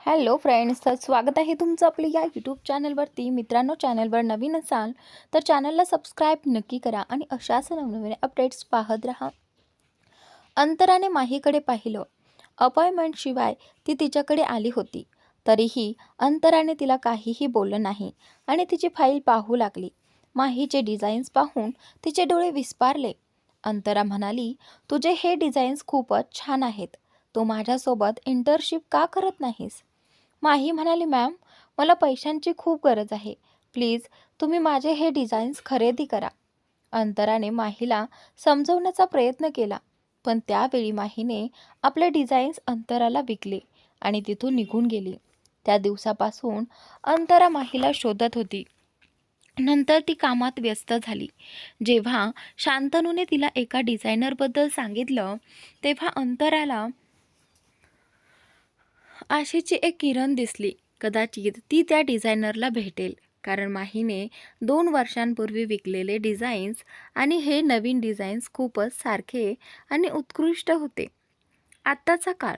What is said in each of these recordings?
Hello friends, तर स्वागत आहे तुमचं आपल्या या यूट्यूब चॅनलवरती. मित्रांनो, चॅनलवर नवीन असाल तर चॅनलला सबस्क्राईब नक्की करा आणि अशाच नवनवीन अपडेट्स पाहत राहा. अंतराने माहीकडे पाहिलं. अपॉइंटमेंटशिवाय ती तिच्याकडे आली होती. तरीही अंतराने तिला काहीही बोललं नाही आणि तिची फाईल पाहू लागली. माहीचे डिझाईन्स पाहून तिचे डोळे विस्पारले. अंतरा म्हणाली, तुझे हे डिझाईन्स खूपच छान आहेत. तू माझ्यासोबत इंटर्नशिप का करत नाहीस? माही म्हणाली, मॅम, मला पैशांची खूप गरज आहे. प्लीज तुम्ही माझे हे डिझाईन्स खरेदी करा. अंतराने माहीला समजवण्याचा प्रयत्न केला, पण त्यावेळी माहीने आपले डिझाईन्स अंतराला विकले आणि तिथून निघून गेली. त्या दिवसापासून अंतरा माहीला शोधत होती. नंतर ती कामात व्यस्त झाली. जेव्हा शांतनूने तिला एका डिझायनरबद्दल सांगितलं, तेव्हा अंतराला आशेची एक किरण दिसली. कदाचित ती त्या डिझायनरला भेटेल, कारण माहीने 2 वर्षांपूर्वी विकलेले डिझाईन्स आणि हे नवीन डिझाईन्स खूपच सारखे आणि उत्कृष्ट होते. आत्ताचा काळ.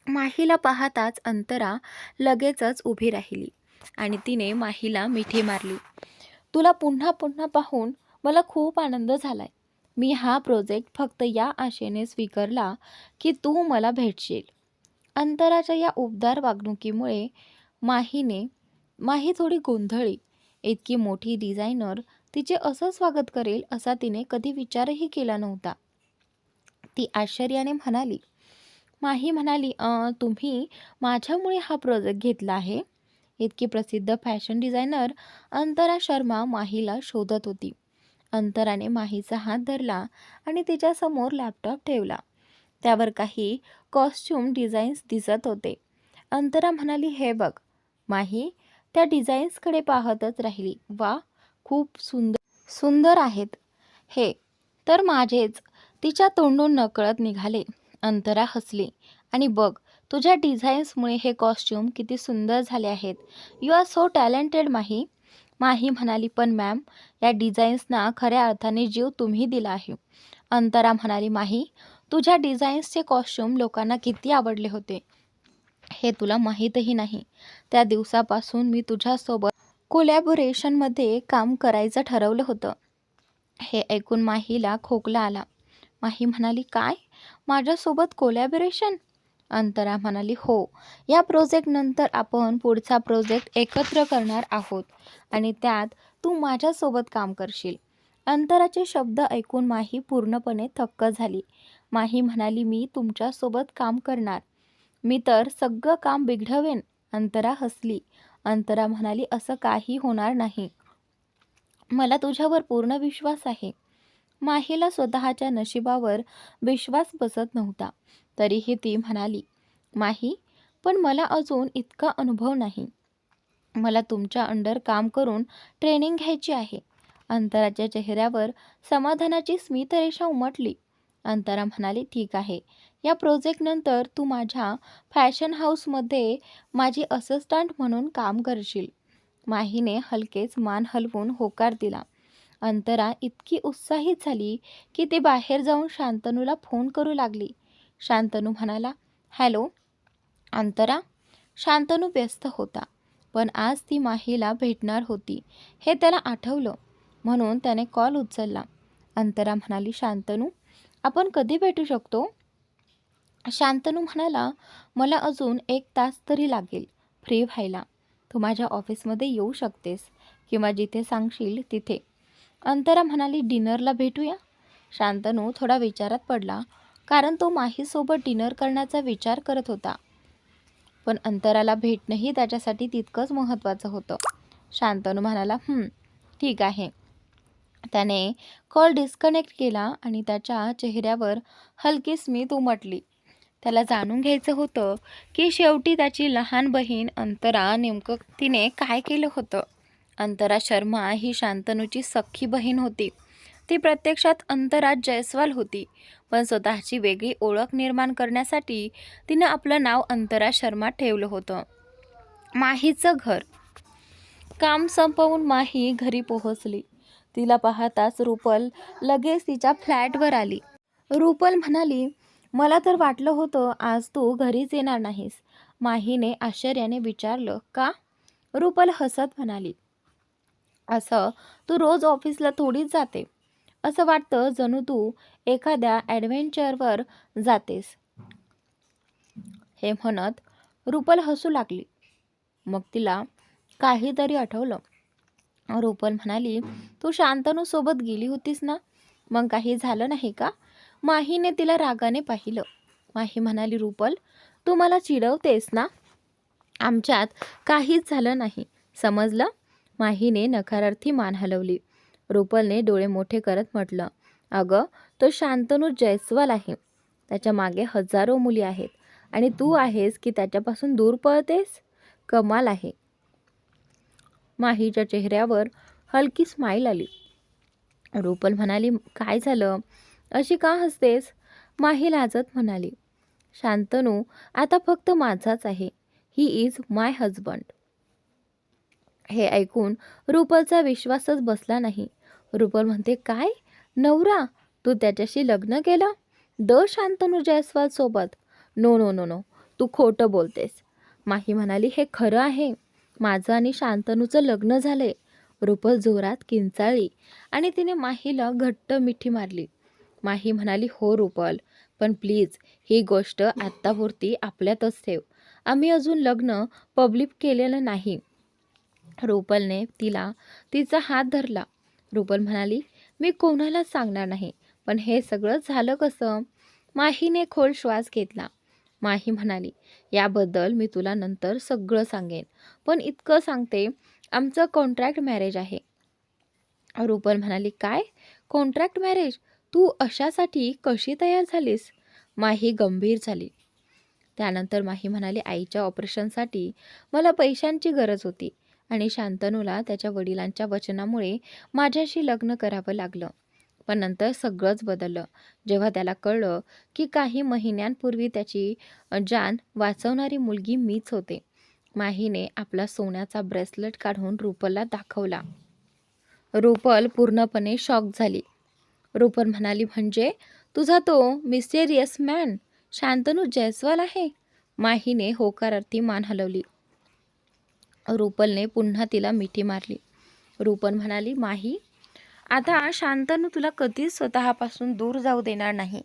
माहीला पाहताच अंतरा लगेचच उभी राहिली आणि तिने माहीला मिठी मारली. तुला पुन्हा पुन्हा पाहून मला खूप आनंद झालाय. मी हा प्रोजेक्ट फक्त या आशेने स्वीकारला की तू मला भेटशील. अंतराच्या या उबदार वागणुकीमुळे माही थोडी गोंधळली. इतकी मोठी डिझायनर तिचे असं स्वागत करेल असा तिने कधी विचारही केला नव्हता. ती आश्चर्याने म्हणाली. माही म्हणाली, तुम्ही माझ्यामुळे हा प्रोजेक्ट घेतला आहे? इतकी प्रसिद्ध फॅशन डिझायनर अंतरा शर्मा माहीला शोधत होती. अंतराने माहीचा हात धरला आणि तिच्यासमोर लॅपटॉप ठेवला. त्यावर काही कॉस्ट्यूम डिझाईन्स दिसत होते. अंतरा म्हणाली, हे बघ. माही त्या डिझाईन्सकडे पाहतच राहिली. वा, खूप सुंदर सुंदर आहेत हे तर माझेच. तिच्या तोंडून नकळत निघाले. अंतरा हसली आणि बघ, तुझ्या डिझाईन्समुळे हे कॉस्ट्यूम किती सुंदर झाले आहेत. यू आर सो टॅलेंटेड माही. माही म्हणाली, पण मॅम, या डिझाईन्सना खऱ्या अर्थाने जीव तुम्ही दिला आहे. अंतरा म्हणाली, माही, तुझ्या डिझाईन्सचे कॉस्ट्यूम लोकांना किती आवडले होते हे तुला माहीतही नाही. त्या दिवसापासून मी तुझ्यासोबत कोलॅबोरेशनमध्ये काम करायचं ठरवलं होतं. हे ऐकून माहीला खोकला आला. माही म्हणाली, काय? माझ्यासोबत कोलॅबोरेशन? अंतरा म्हणाली, हो. या प्रोजेक्टनंतर आपण पुढचा प्रोजेक्ट एकत्र करणार आहोत आणि त्यात तू माझ्यासोबत काम करशील. अंतराचे शब्द ऐकून माही पूर्णपणे थक्क झाली. माही म्हणाली, मी तुमच्यासोबत काम करणार? मी तर सगळं काम बिघडवेन. अंतरा हसली. अंतरा म्हणाली, असं काही होणार नाही. मला तुझ्यावर पूर्ण विश्वास आहे. माहीला स्वतःच्या नशिबावर विश्वास बसत नव्हता. तरीही ती म्हणाली, माही, पण मला अजून इतका अनुभव नाही. मला तुमच्या अंडर काम करून ट्रेनिंग घ्यायची आहे. अंतराच्या चेहऱ्यावर समाधानाची स्मितरेषा उमटली. अंतरा म्हणाली, ठीक आहे. या प्रोजेक्टनंतर तू माझ्या फॅशन हाऊसमध्ये माझी असिस्टंट म्हणून काम करशील. माहीने हलकेच मान हलवून होकार दिला. अंतरा इतकी उत्साहित झाली की ती बाहेर जाऊन शांतनूला फोन करू लागली. शांतनू म्हणाला, हॅलो अंतरा. शांतनू व्यस्त होता, पण आज ती माहीला भेटणार होती हे त्याला आठवलं, म्हणून त्याने कॉल उचलला. अंतरा म्हणाली, शांतनू, आपण कधी भेटू शकतो? शांतनू म्हणाला, मला अजून 1 तास तरी लागेल फ्री व्हायला. तू माझ्या ऑफिसमध्ये येऊ शकतेस किंवा जिथे सांगशील तिथे. अंतरा म्हणाली, डिनरला भेटूया? शांतनू थोडा विचारात पडला, कारण तो माहीसोबत डिनर करण्याचा विचार करत होता. पण अंतराला भेटणंही त्याच्यासाठी तितकंच महत्त्वाचं होतं. शांतनू म्हणाला, ठीक आहे. त्याने कॉल डिस्कनेक्ट केला आणि त्याच्या चेहऱ्यावर हलकी स्मित उमटली. त्याला जाणून घ्यायचं होतं की शेवटी त्याची लहान बहीण अंतरा नेमकं तिने काय केलं होतं. अंतरा शर्मा ही शांतनूची सख्खी बहीण होती. ती प्रत्यक्षात अंतरा जयस्वाल होती, पण स्वतःची वेगळी ओळख निर्माण करण्यासाठी तिनं आपलं नाव अंतरा शर्मा ठेवलं होतं. माहीचं घर. काम संपवून माही घरी पोहोचली. तिला पाहताच रुपल लगेच तिच्या फ्लॅटवर आली. रुपल म्हणाली, मला तर वाटलं होतं आज तू घरीच येणार नाहीस. माहीने आश्चर्याने विचारलं, का? रुपल हसत म्हणाली, असं तू रोज ऑफिसला थोडीच जाते. असं वाटतं जणू तू एखाद्या ॲडव्हेंचरवर जातेस. हे म्हणत रुपल हसू लागली. मग तिला काहीतरी आठवलं. रुपल म्हणाली, तू शांतनूसोबत गेली होतीस ना? मग काही झालं नाही का? माहीने तिला रागाने पाहिलं. माही म्हणाली, रुपल, तू मला चिडवतेस ना? आमच्यात काहीच झालं नाही, समजलं? माहीने नकारार्थी मान हलवली. रुपलने डोळे मोठे करत म्हटलं, अगं, तो शांतनू जयस्वाल आहे. त्याच्या मागे हजारो मुली आहेत आणि तू आहेस की त्याच्यापासून दूर पळतेस? कमाल आहे. माहीच्या चेहऱ्यावर हलकी स्माईल आली. रुपल म्हणाली, काय झालं? अशी का हसतेस? माही लाजत म्हणाली, शांतनू आता फक्त माझाच आहे. He is my husband. हे ऐकून रुपलचा विश्वासच बसला नाही. रुपल म्हणते, काय? नवरा? तू त्याच्याशी लग्न केलं? शांतनू जयस्वाल सोबत? नो नो नो नो, तू खोटं बोलतेस. माही म्हणाली, हे खरं आहे. माझं आणि शांतनूचं लग्न झाले. रुपल जोरात किंचाळली आणि तिने माहीला घट्ट मिठी मारली. माही म्हणाली, हो रुपल, पण प्लीज ही गोष्ट आत्तापुरती आपल्यातच ठेव. आम्ही अजून लग्न पब्लिक केलेलं नाही. रुपलने तिचा हात धरला. रुपल म्हणाली, मी कोणालाच सांगणार नाही. पण हे सगळं झालं कसं? माहीने खोल श्वास घेतला. माही म्हणाली, याबद्दल मी तुला नंतर सगळं सांगेन. पण इतकं सांगते, आमचं कॉन्ट्रॅक्ट मॅरेज आहे. रुपल म्हणाली, काय? Contract marriage? तू अशासाठी कशी तयार झालीस? माही गंभीर झाली. त्यानंतर माही म्हणाली, आईच्या ऑपरेशनसाठी मला पैशांची गरज होती आणि शांतनूला त्याच्या वडिलांच्या वचनामुळे माझ्याशी लग्न करावं लागलं. पण नंतर सगळंच बदललं जेव्हा त्याला कळलं की काही महिन्यांपूर्वी त्याची जान वाचवणारी मुलगी मीच होते. माहीने आपला सोन्याचा ब्रेसलेट काढून रुपलला दाखवला. रुपल पूर्णपणे शॉक झाली. रुपल म्हणाली, म्हणजे तुझा तो मिस्टेरियस मॅन शांतनू जयस्वाल आहे? माहीने होकारार्थी मान हलवली. रुपलने पुन्हा तिला मिठी मारली. रुपल म्हणाली, माही, आता शांतनू तुला कधीच स्वतःपासून दूर जाऊ देणार नाही.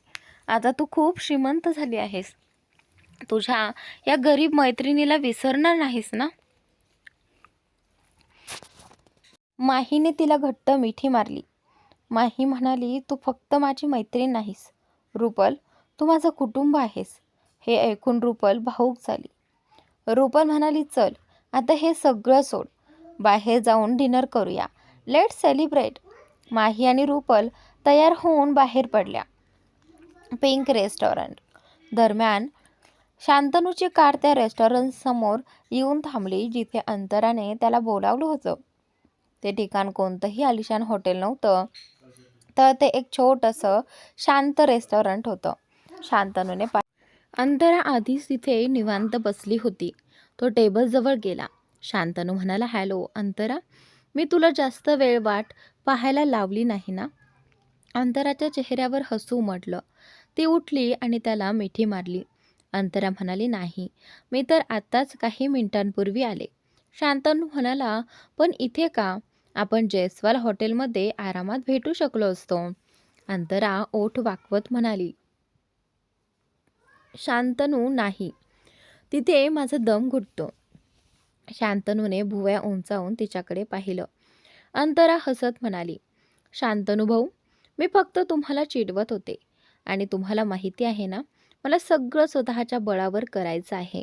आता तू खूप श्रीमंत झाली आहेस. तुझ्या या गरीब मैत्रिणीला विसरणार नाहीस ना? माहीने तिला घट्ट मिठी मारली. माही म्हणाली, तू फक्त माझी मैत्रीण नाहीस रुपल, तू माझं कुटुंब आहेस. हे ऐकून रुपल भावूक झाली. रुपल म्हणाली, चल आता हे सगळं सोड, बाहेर जाऊन डिनर करूया. Let celebrate. माही आणि रुपल तयार होऊन बाहेर पडल्या. पिंक रेस्टॉरंट दरम्यान शांतनूची कार त्या रेस्टॉरंटसमोर येऊन थांबली जिथे अंतराने त्याला बोलावलं होतं. ते ठिकाण कोणतंही आलिशान हॉटेल नव्हतं, तर ते एक छोटंसं शांत रेस्टॉरंट होतं. शांतनूने अंतरा आधीच तिथे निवांत बसली होती. तो टेबलजवळ गेला. शांतनू म्हणाला, हॅलो अंतरा, मी तुला जास्त वेळ वाट पाहायला लावली नाही ना? अंतराच्या चेहऱ्यावर हसू उमटलं. ती उठली आणि त्याला मिठी मारली. अंतरा म्हणाली, नाही, मी तर आत्ताच काही मिनिटांपूर्वी आले. शांतनू म्हणाला, पण इथे का? आपण जयस्वाल हॉटेलमध्ये आरामात भेटू शकलो असतो. अंतरा ओठ वाकवत म्हणाली, शांतनू, नाही, तिथे माझा दम घुटतो. शांतनूने भुवया उंचावून तिच्याकडे पाहिलं. अंतरा हसत म्हणाली, शांतनू भाऊ, मी फक्त तुम्हाला चिडवत होते आणि तुम्हाला माहिती आहे ना, मला सगळं स्वतःच्या बळावर करायचं आहे.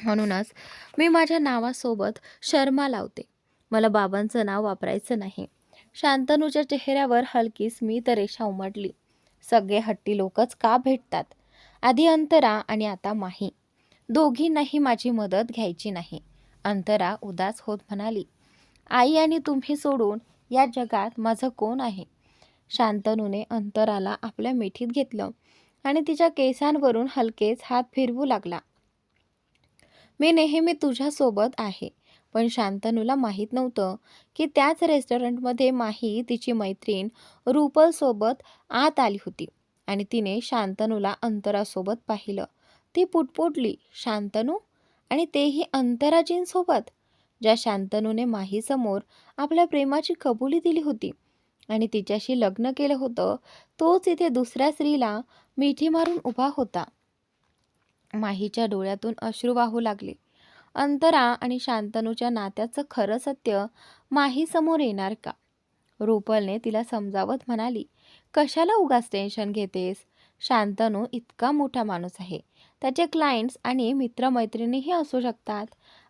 म्हणूनच मी माझ्या नावासोबत शर्मा लावते. मला बाबांचं नाव वापरायचं नाही. शांतनूच्या चेहऱ्यावर हलकी स्मित रेषा उमटली. सगळे हट्टी लोकच का भेटतात? आधी अंतरा आणि आता माही. दोघींनाही माझी मदत घ्यायची नाही. अंतरा उदास होत म्हणाली, आई आणि तुम्ही सोडून या जगात माझं कोण आहे? शांतनूने अंतराला आपल्या मिठीत घेतलं आणि तिच्या केसांवरून हलकेच हात फिरवू लागला. मी नेहमी तुझ्यासोबत आहे. पण शांतनूला माहीत नव्हतं की त्याच रेस्टॉरंटमध्ये माही तिची मैत्रीण रुपलसोबत आत आली होती आणि तिने शांतनूला अंतरासोबत पाहिलं. ती पुटपुटली, शांतनू? आणि तेही अंतराजींसोबत? ज्या शांतनूने माहीसमोर आपल्या प्रेमाची कबुली दिली होती आणि तिच्याशी लग्न केलं होतं, तोच इथे दुसऱ्या स्त्रीला मिठी मारून उभा होता. माहीच्या डोळ्यातून अश्रू वाहू लागले. अंतरा आणि शांतनूच्या नात्याचं खरं सत्य माहीसमोर येणार का? रुपलने तिला समजावत म्हणाली, कशाला उगाच टेन्शन घेतेस? शांतनू इतका मोठा माणूस आहे. त्याचे क्लायंट्स आणि मित्रमैत्रिणीही असू शकतात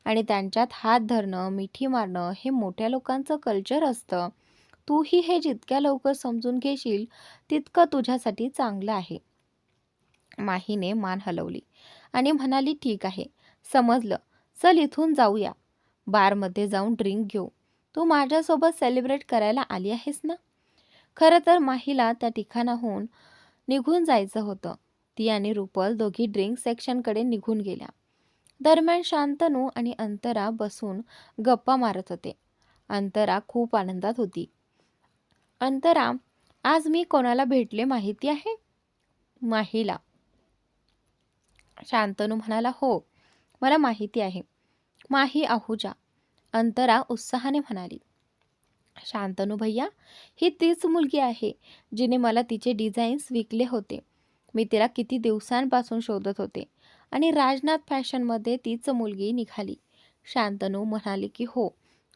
आणि त्यांच्यात हात धरणं, मिठी मारणं हे मोठ्या लोकांचं कल्चर असतं. तूही हे जितक्या लवकर समजून घेशील तितकं तुझ्यासाठी चांगलं आहे. माहीने मान हलवली आणि म्हणाली, ठीक आहे, समजलं. चल इथून जाऊया. बारमध्ये जाऊन ड्रिंक घेऊ. तू माझ्यासोबत सेलिब्रेट करायला आली आहेस ना? खरं तर माहीला त्या ठिकाणाहून निघून जायचं होतं. ती आणि रुपल दोघी ड्रिंक सेक्शनकडे निघून गेल्या. दरम्यान शांतनू आणि अंतरा बसून गप्पा मारत होते. अंतरा खूप आनंदात होती. अंतरा, आज मी कोणाला भेटले माहिती आहे? माहीला. शांतनू म्हणाला, हो, मला माहिती आहे. माही आहुजा. अंतरा उत्साहाने म्हणाली. शांतनू भैया, ही तीच मुलगी आहे जिने मला तिचे डिझाईन्स विकले होते. मी तिला किती दिवसांपासून शोधत होते आणि राजनाथ फॅशनमध्ये तीच मुलगी निघाली. शांतनू म्हणाली की हो,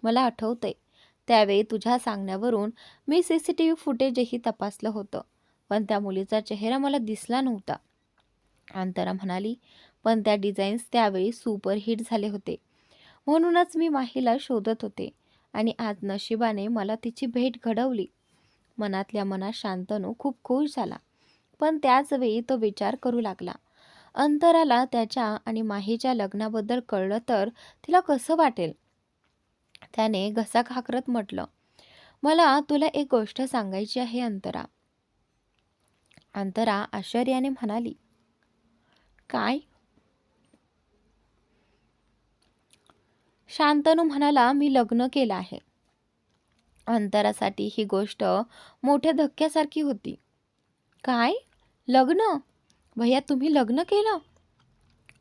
मला आठवतंय. त्यावेळी तुझ्या सांगण्यावरून मी CCTV फुटेजही तपासलं होतं, पण त्या मुलीचा चेहरा मला दिसला नव्हता. अंतरा म्हणाली, पण त्या डिझाईन्स त्यावेळी सुपरहिट झाले होते. म्हणूनच मी माहीला शोधत होते आणि आज नशिबाने मला तिची भेट घडवली. मनातल्या मनात शांतनू खूप खुश झाला, पण त्याच वेळी तो विचार करू लागला. अंतराला त्याच्या आणि माहीच्या लग्नाबद्दल कळलं तर तिला कसं वाटेल? त्याने घसा खाकरत म्हटलं, मला तुला एक गोष्ट सांगायची आहे अंतरा. अंतरा आश्चर्याने म्हणाली, काय? शांतनू म्हणाला, मी लग्न केलं आहे. अंतरासाठी ही गोष्ट मोठ्या धक्क्यासारखी होती. काय? लग्न? भैया, तुम्ही लग्न केलं?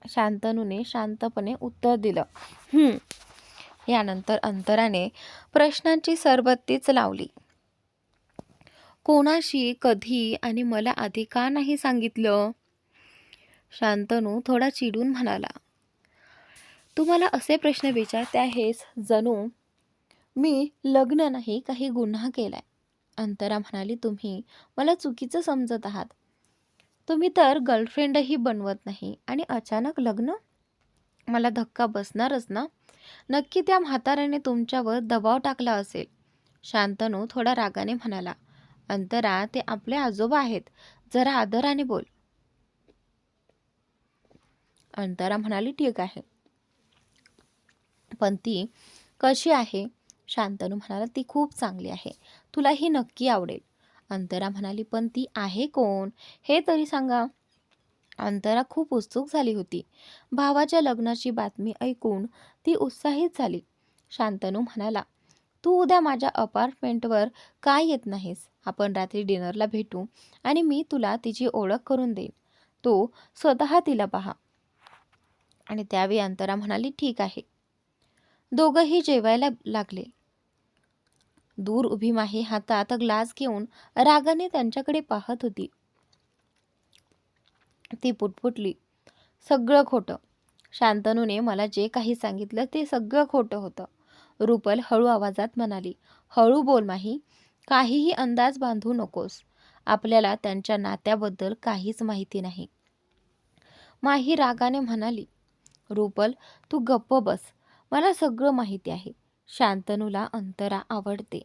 शांतनूने शांतपणे उत्तर दिलं. यानंतर अंतराने प्रश्नांची सरबत्तीच लावली. कोणाशी, कधी आणि मला आधी का नाही सांगितलं? शांतनू थोडा चिडून म्हणाला, तू मला असे प्रश्न विचारते आहेस जणू मी लग्न नाही काही गुन्हा केलाय. अंतरा म्हणाली, तुम्ही मला चुकीचं समजत आहात. तुम्ही तर गर्लफ्रेंडही बनवत नाही आणि अचानक लग्न? मला धक्का बसणारच ना. नक्की त्या म्हाताऱ्याने तुमच्यावर दबाव टाकला असेल. शांतनू थोडा रागाने म्हणाला, अंतरा, ते आपले आजोबा आहेत, जरा आदराने बोल. अंतरा म्हणाली, ठीक आहे, पण ती कशी आहे? शांतनू म्हणाला, ती खूप चांगली आहे, तुलाही नक्की आवडेल. अंतरा म्हणाली, पण ती आहे कोण हे तरी सांगा. अंतरा खूप उत्सुक झाली होती. भावाच्या लग्नाची बातमी ऐकून ती उत्साहित झाली. शांतनू म्हणाला, तू उद्या माझ्या अपार्टमेंटवर काय येत नाहीस? आपण रात्री डिनरला भेटू आणि मी तुला तिची ओळख करून देईन. तू स्वतः तिला पहा. आणि त्यावेळी अंतरा म्हणाली, ठीक आहे. दोघंही जेवायला लागले. दूर उभी माही हातात ग्लास घेऊन रागाने त्यांच्याकडे पाहत होती. ती पुटपुटली, सगळं खोटं. शांतनूने मला जे काही सांगितलं ते सगळं खोटं होतं. रुपल हळू आवाजात म्हणाली, हळू बोल माही, काहीही अंदाज बांधू नकोस. आपल्याला त्यांच्या नात्याबद्दल काहीच माहिती नाही. माही रागाने म्हणाली, रुपल, तू गप्प बस. मला सगळं माहिती आहे. शांतनूला अंतरा आवडते.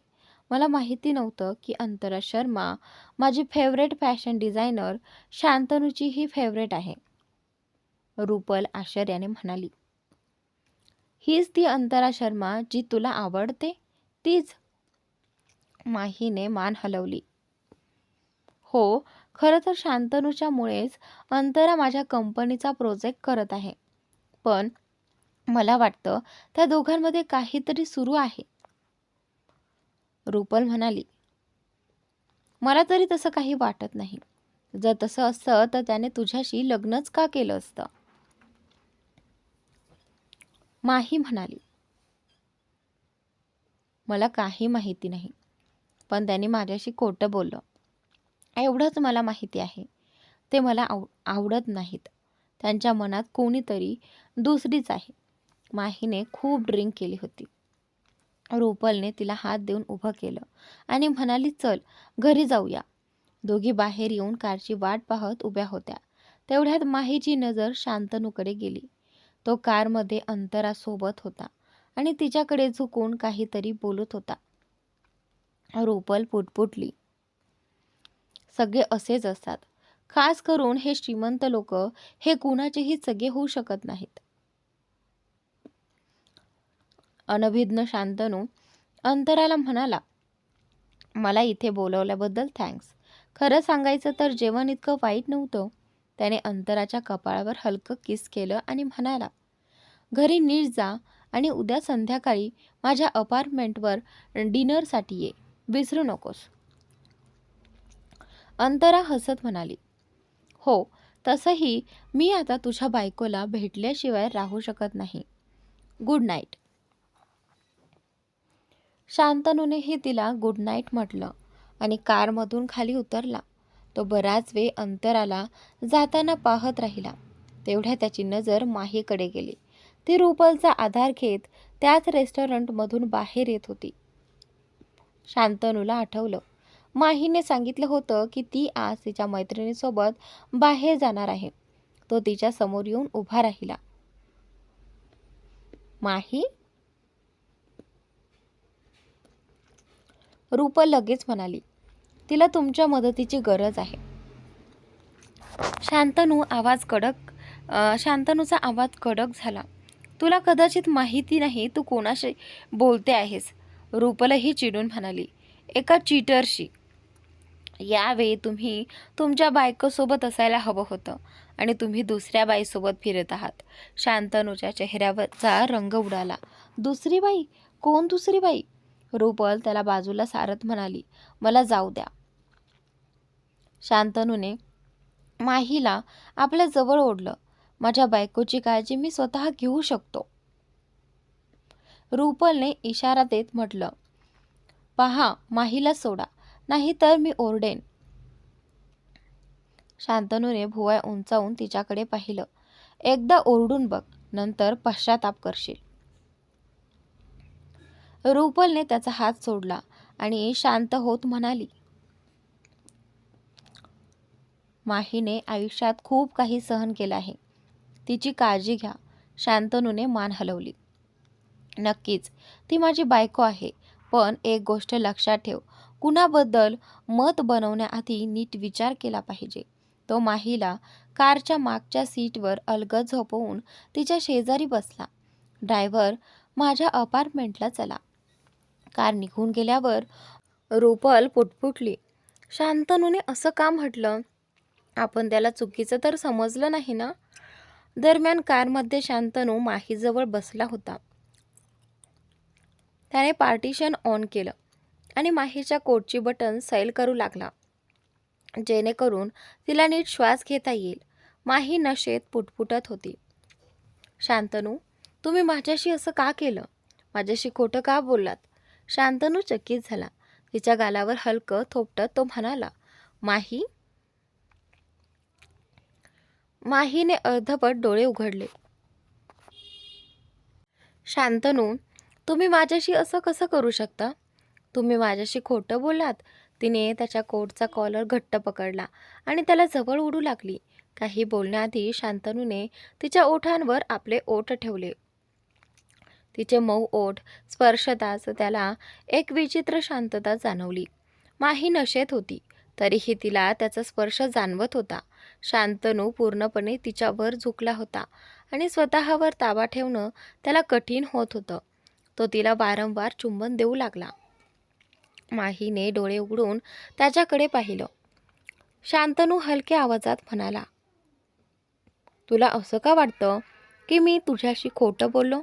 मला माहिती नव्हतं की अंतरा शर्मा माझी फेवरेट फॅशन डिझायनर शांतनूची ही फेवरेट आहे. रुपल आश्चर्याने म्हणाली, हीच ती अंतरा शर्मा जी तुला आवडते? तीच? माहीने मान हलवली. हो, खरं तर शांतनूच्यामुळेच अंतरा माझ्या कंपनीचा प्रोजेक्ट करत आहे. पण मला वाटतं त्या दोघांमध्ये काहीतरी सुरू आहे. रुपल म्हणाली, मला तरी तसं काही वाटत नाही. जर तसं असतं तर त्याने तुझ्याशी लग्नच का केलं असतं? माही म्हणाली, मला काही माहिती नाही, पण त्याने माझ्याशी खोटं बोललं एवढंच मला माहिती आहे. ते मला आवडत नाहीत. त्यांच्या मनात कोणीतरी दुसरीच आहे. माहीने खूप ड्रिंक केली होती. रुपलने तिला हात देऊन उभं केलं आणि म्हणाली, चल घरी जाऊया. दोघी बाहेर येऊन कारची वाट पाहत उभ्या होत्या. तेवढ्यात माहीची नजर शांतनूकडे गेली. तो कारमध्ये अंतरासोबत होता आणि तिच्याकडे झुकून काहीतरी बोलत होता. रुपल पुटपुटली, सगळे असेच असतात. खास करून हे श्रीमंत लोक हे कुणाचेही सगळे होऊ शकत नाहीत. अनभिज्ञ शांतनू अंतराला म्हणाला, मला इथे बोलवल्याबद्दल थँक्स. खरं सांगायचं तर जेवण इतकं वाईट नव्हतं. त्याने अंतराच्या कपाळावर हलकं किस केलं आणि म्हणाला, घरी नीट जा आणि उद्या संध्याकाळी माझ्या अपार्टमेंटवर डिनरसाठी ये. विसरू नकोस. अंतरा हसत म्हणाली, हो, तसंही मी आता तुझ्या बायकोला भेटल्याशिवाय राहू शकत नाही. Good night. शांतनूनेही तिला गुड नाईट म्हटलं आणि कारमधून खाली उतरला. तो बराच वेळ अंतराला जाताना पाहत राहिला. तेवढ्या त्याची नजर माहीकडे गेली. ती रुपलचा आधार घेत त्याच रेस्टॉरंटमधून बाहेर येत होती. शांतनूला आठवलं, माहीने सांगितलं होतं की ती आज तिच्या मैत्रिणीसोबत बाहेर जाणार आहे. तो तिच्या समोर येऊन उभा राहिला. माही? रुपल लगेच म्हणाली, तिला तुमच्या मदतीची गरज आहे. शांतनूचा आवाज कडक झाला. तुला कदाचित माहिती नाही तू कोणाशी बोलते आहेस. रुपलही चिडून म्हणाली, एका चीटरशी. यावेळी तुम्ही तुमच्या बायकोसोबत असायला हवं होतं आणि तुम्ही दुसऱ्या बाईसोबत फिरत आहात. शांतनूच्या चेहऱ्यावरचा रंग उडाला. दुसरी बाई? कोण दुसरी बाई? रुपल त्याला बाजूला सारत म्हणाली, मला जाऊ द्या. शांतनूने माहीला आपल्या जवळ ओढलं. माझ्या बायकोची काळजी मी स्वतः घेऊ शकतो. रुपलने इशारा देत म्हटलं, पहा, माहीला सोडा, नाही तर मी ओरडेन. शांतनूने भुवया उंचावून तिच्याकडे पाहिलं. एकदा ओरडून बघ, नंतर पश्चाताप करशील. रुपलने त्याचा हात सोडला आणि शांत होत म्हणाली, माहीने आयुष्यात खूप काही सहन केलं आहे. तिची काळजी घ्या. शांतनूने मान हलवली. नक्कीच, ती माझी बायको आहे. पण एक गोष्ट लक्षात ठेव, कुणाबद्दल मत बनवण्याआधी नीट विचार केला पाहिजे. तो माहीला कारच्या मागच्या सीटवर अलगद झोपवून तिच्या शेजारी बसला. ड्रायव्हर, माझ्या अपार्टमेंटला चला. कार निघून गेल्यावर रुपल पुटपुटली, शांतनूने असं का म्हटलं? आपण त्याला चुकीचं तर समजलं नाही ना? दरम्यान कारमध्ये शांतनू माहीजवळ बसला होता. त्याने पार्टिशन ऑन केलं आणि माहीच्या कोटची बटन सैल करू लागला, जेणेकरून तिला नीट श्वास घेता येईल. माही नशेत पुटपुटत होती, शांतनू, तुम्ही माझ्याशी असं का केलं? माझ्याशी खोटं का बोललात? शांतनू चकित झाला. तिच्या गालावर हलकं थोपटत तो म्हणाला, माही? माहीने अर्धवट डोळे उघडले. शांतनू, तुम्ही माझ्याशी असं कसं करू शकता? तुम्ही माझ्याशी खोटं बोललात. तिने त्याच्या कोटचा कॉलर घट्ट पकडला आणि त्याला जवळ ओढू लागली. काही बोलण्याआधी शांतनूने तिच्या ओठांवर आपले ओठ ठेवले. तिचे मऊ ओठ स्पर्शताच त्याला एक विचित्र शांतता जाणवली. माही नशेत होती, तरीही तिला त्याचा स्पर्श जाणवत होता. शांतनू पूर्णपणे तिच्यावर झुकला होता आणि स्वतःवर ताबा ठेवणं त्याला कठीण होत होतं. तो तिला वारंवार चुंबन देऊ लागला. माहीने डोळे उघडून त्याच्याकडे पाहिलं. शांतनू हलक्या आवाजात म्हणाला, तुला असं का वाटतं की मी तुझ्याशी खोटं बोललो?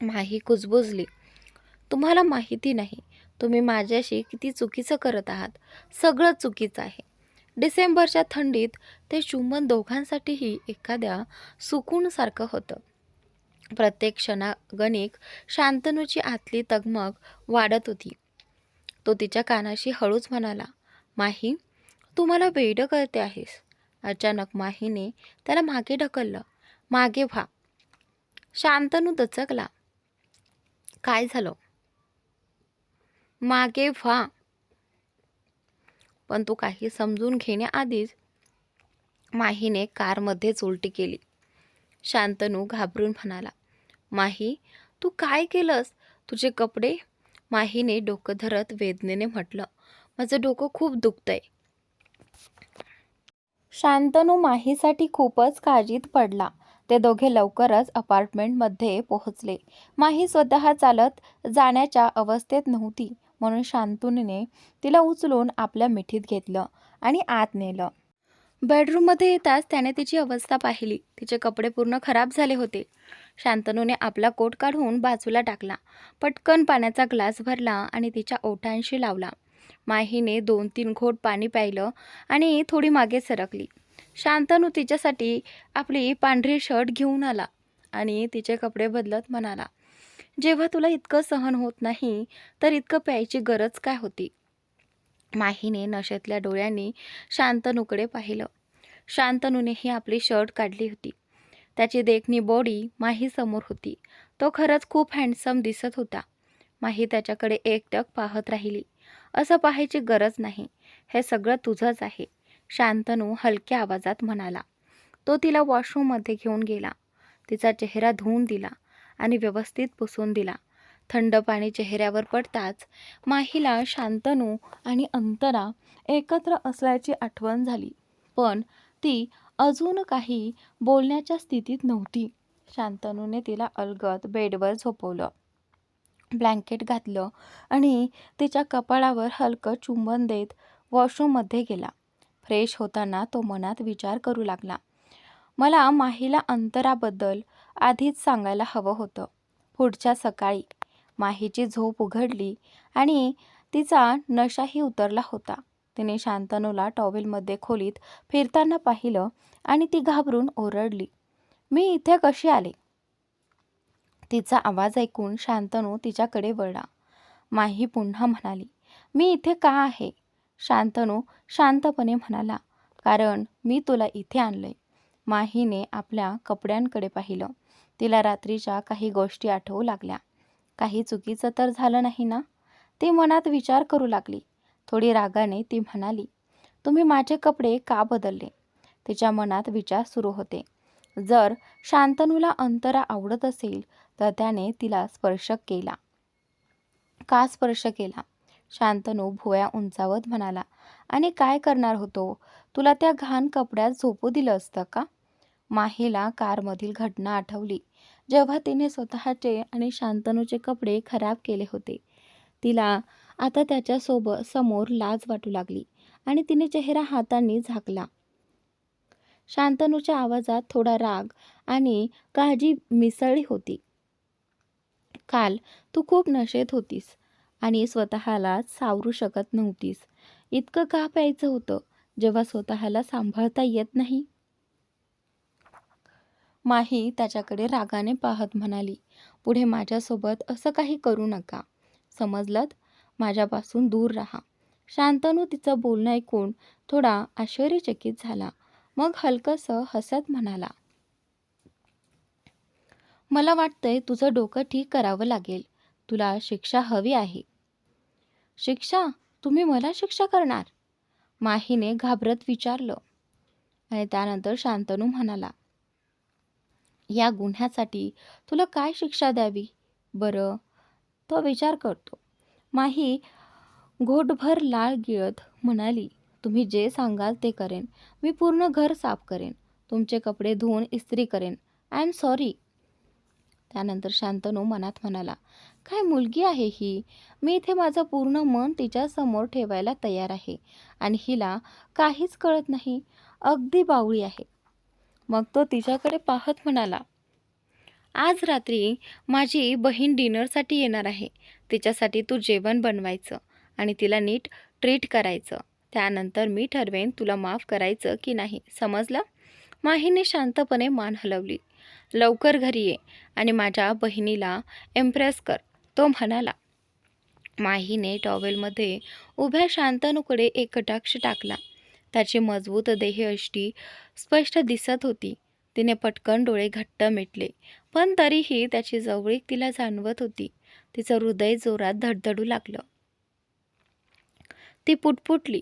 माही कुजबुजली, तुम्हाला माहिती नाही तुम्ही माझ्याशी किती चुकीचं करत आहात. सगळं चुकीचं आहे. डिसेंबरच्या थंडीत ते चुंबन दोघांसाठीही एखाद्या सुकूनसारखं होतं. प्रत्येक क्षणागणिक शांतनूची आतली तगमग वाढत होती. तो तिच्या कानाशी हळूच म्हणाला, "माही, तू मला वेडं करते आहेस." अचानक माहीने त्याला मागे ढकललं. "मागे व्हा." शांतनू दचकला. "काय झालं?" "मागे व्हा." पण तो काही समजून घेण्याआधीच माहीने कारमध्येच उलटी केली. शांतनू घाबरून म्हणाला, "माही, तू काय केलंस? तुझे कपडे?" माहीने डोकं धरत वेदनेने म्हटलं, "माझं डोकं खूप दुखतंय." शांतनू माहीसाठी खूपच काळजीत पडला. ते दोघे लवकरच अपार्टमेंटमध्ये पोहोचले. माही स्वतः चालत जाण्याच्या अवस्थेत नव्हती, म्हणून शांतनूने तिला उचलून आपल्या मिठीत घेतलं आणि आत नेलं. बेडरूममध्ये येताच त्याने तिची अवस्था पाहिली. तिचे कपडे पूर्ण खराब झाले होते. शांतनूने आपला कोट काढून बाजूला टाकला, पटकन पाण्याचा ग्लास भरला आणि तिच्या ओठांशी लावला. माहीने 2-3 घोट पाणी प्यायलं आणि थोडी मागे सरकली. शांतनू तिच्यासाठी आपली पांढरी शर्ट घेऊन आला आणि तिचे कपडे बदलत म्हणाला, "जेव्हा तुला इतकं सहन होत नाही तर इतकं प्यायची गरज काय होती?" माहीने नशेतल्या डोळ्यांनी शांतनूकडे पाहिलं. शांतनूनेही आपली शर्ट काढली होती. त्याची देखणी बॉडी माहीसमोर होती. तो खरंच खूप हँडसम दिसत होता. माही त्याच्याकडे एकटक पाहत राहिली. "असं पाहायची गरज नाही. हे सगळं तुझंच आहे," शांतनू हलक्या आवाजात म्हणाला. तो तिला वॉशरूममध्ये घेऊन गेला. तिचा चेहरा धुवून दिला आणि व्यवस्थित पुसून दिला. थंड पाणी चेहऱ्यावर पडताच माहीला शांतनू आणि अंतरा एकत्र असल्याची आठवण झाली. पण ती अजून काही बोलण्याच्या स्थितीत नव्हती. शांतनूने तिला अलगद बेडवर झोपवलं, ब्लँकेट घातलं आणि तिच्या कपाळावर हलकं चुंबन देत वॉशरूममध्ये गेला. फ्रेश होताना तो मनात विचार करू लागला, मला माहीला अंतराबद्दल आधीच सांगायला हवं होतं. पुढच्या सकाळी माहीची झोप उघडली आणि तिचा नशाही उतरला होता. तिने शांतनूला टॉवेलमध्ये खोलीत फिरताना पाहिलं आणि ती घाबरून ओरडली, "मी इथे कशी आले?" तिचा आवाज ऐकून शांतनू तिच्याकडे वळला. माही पुन्हा म्हणाली, "मी इथे का आहे?" शांतनू शांतपणे म्हणाला, "कारण मी तुला इथे आणलंय." माहीने आपल्या कपड्यांकडे पाहिलं. तिला रात्रीच्या काही गोष्टी आठवू लागल्या. काही चुकीचं तर झालं नाही ना? ती मनात विचार करू लागली. थोडी रागाने ती म्हणाली, "तुम्ही माझे कपडे का बदलले?" तिच्या मनात विचार सुरू होते. जर शांतनूला अंतरा आवडत असेल तर त्याने तिला स्पर्श केला. का स्पर्श केला? शांतनू भुवया उंचावत म्हणाला, "आणि काय करणार होतो? तुला त्या घाण कपड्यात झोपू दिलं असतं का?" माहीला कारमधील घटना आठवली, जेव्हा तिने स्वतःचे आणि शांतनूचे कपडे खराब केले होते. तिला आता समोर लाज वाटू लागली आणि तिने चेहरा हातांनी झाकला. शांतनूच्या आवाजात थोडा राग आणि काळजी मिसळली होती. "काल तू खूप नशेत होतीस आणि स्वतःला सावरू शकत नव्हतीस. इतकं का प्यायचं होतं जेव्हा स्वतःला सांभाळता येत नाही?" माही त्याच्याकडे रागाने पाहत म्हणाली, "पुढे माझ्यासोबत असं काही करू नका. समजलंत? माझ्यापासून दूर राहा." शांतनू तिचं बोलणं ऐकून थोडा आश्चर्यचकित झाला. मग हलकंसं हसत म्हणाला, "मला वाटतंय तुझं डोकं ठीक करावं लागेल. तुला शिक्षा हवी आहे." "शिक्षा? तुम्ही मला शिक्षा करणार?" माहीने घाबरत विचारलं. आणि त्यानंतर शांतनू म्हणाला, "या गुन्ह्यासाठी तुला काय शिक्षा द्यावी बरं?" तो विचार करतो. माही घोटभर लाळ गिळत म्हणाली, "तुम्ही जे सांगाल ते करेन. मी पूर्ण घर साफ करेन. तुमचे कपडे धुवून इस्त्री करेन. I am sorry." त्यानंतर शांतनू मनात म्हणाला, "काय मुलगी आहे ही? मी इथे माझं पूर्ण मन तिच्यासमोर ठेवायला तयार आहे आणि हिला काहीच कळत नाही. अगदी बावळी आहे." मग तो तिच्याकडे पाहत म्हणाला, "आज रात्री माझी बहीण डिनरसाठी येणार आहे. तिच्यासाठी तू जेवण बनवायचं आणि तिला नीट ट्रीट करायचं. त्यानंतर मी ठरवेन तुला माफ करायचं की नाही, समजलं? माहीने शांतपणे मान हलवली. लवकर घरी ये आणि माझ्या बहिणीला इम्प्रेस कर, तो म्हणाला. माहीने टॉवेलमध्ये उभ्या शांतनूकडे एक कटाक्ष टाकला. त्याची मजबूत देहयष्टी स्पष्ट दिसत होती. तिने पटकन डोळे घट्ट मिटले, पण तरीही त्याची जवळीक तिला जाणवत होती. तिचं हृदय जोरात धडधडू लागलं. ती पुटपुटली,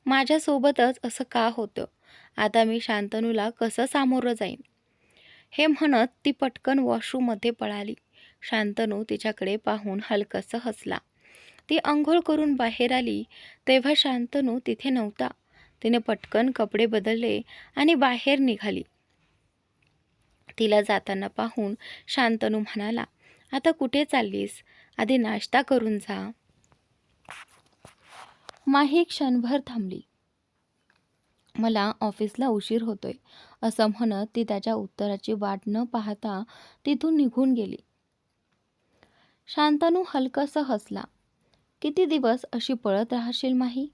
माझ्यासोबतच असं का होतं? आता मी शांतनूला कसं सामोरं जाईन? हे म्हणत ती पटकन वॉशरूममध्ये पळाली. शांतनू तिच्याकडे पाहून हलकंसं हसला. ती अंघोळ करून बाहेर आली तेव्हा शांतनू तिथे नव्हता. तिने पटकन कपडे बदलले आणि बाहेर निघाली. तिला जाताना पाहून शांतनू म्हणाला, आता कुठे चाललीस? आधी नाश्ता करून जा. माही क्षणभर थांबली. मला ऑफिसला उशीर होतोय, असं म्हणत ती त्याच्या उत्तराची वाट न पाहता तिथून निघून गेली. शांतनू हलकासा हसला. किती दिवस अशी पळत राहशील माही?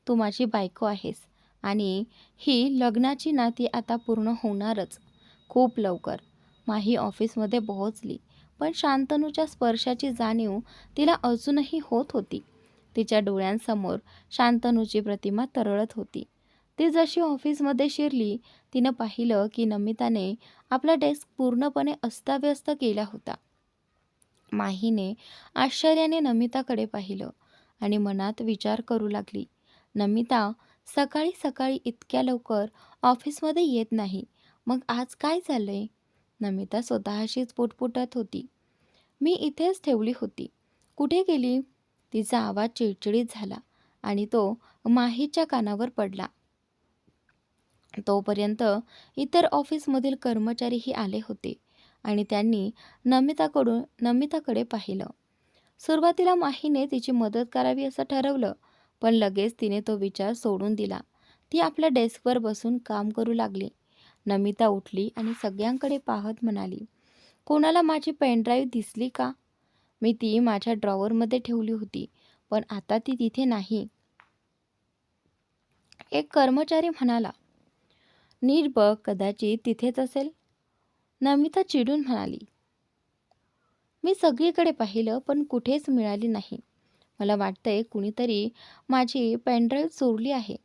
तू माझी बायको आहेस आणि ही लग्नाची नाती आता पूर्ण होणारच खूप लवकर. माही ऑफिसमध्ये पोहोचली, पण शांतनूच्या स्पर्शाची जाणीव तिला अजूनही होत होती. तिच्या डोळ्यांसमोर शांतनूची प्रतिमा तरळत होती. ती जशी ऑफिसमध्ये शिरली, तिनं पाहिलं की नमिताने आपला डेस्क पूर्णपणे अस्ताव्यस्त केला होता. माहीने आश्चर्याने नमिताकडे पाहिलं आणि मनात विचार करू लागली. नमिता सकाळी सकाळी इतक्या लवकर ऑफिसमध्ये येत नाही, मग आज काय चाललंय? नमिता स्वतःशीच पुटपुटत होती. मी इथेच ठेवली होती, कुठे गेली? तिचा आवाज चिडचिडीत झाला आणि तो माहीच्या कानावर पडला. तोपर्यंत इतर ऑफिसमधील कर्मचारीही आले होते आणि त्यांनी नमिताकडे पाहिलं. सुरुवातीला माहीने तिची मदत करावी असं ठरवलं, पण लगेच तिने तो विचार सोडून दिला. ती आपल्या डेस्कवर बसून काम करू लागली. नमिता उठली आणि सगळ्यांकडे पाहत म्हणाली, कोणाला माझी पेनड्राईव्ह दिसली का? मी ती माझ्या ड्रॉवरमध्ये ठेवली होती, पण आता ती तिथे नाही. एक कर्मचारी म्हणाला, नीट बघ, कदाचित तिथेच असेल. नमिता चिडून म्हणाली, मी सगळीकडे पाहिलं पण कुठेच मिळाली नाही. मला वाटतंय कुणीतरी माझी पेनड्राईव्ह चोरली आहे.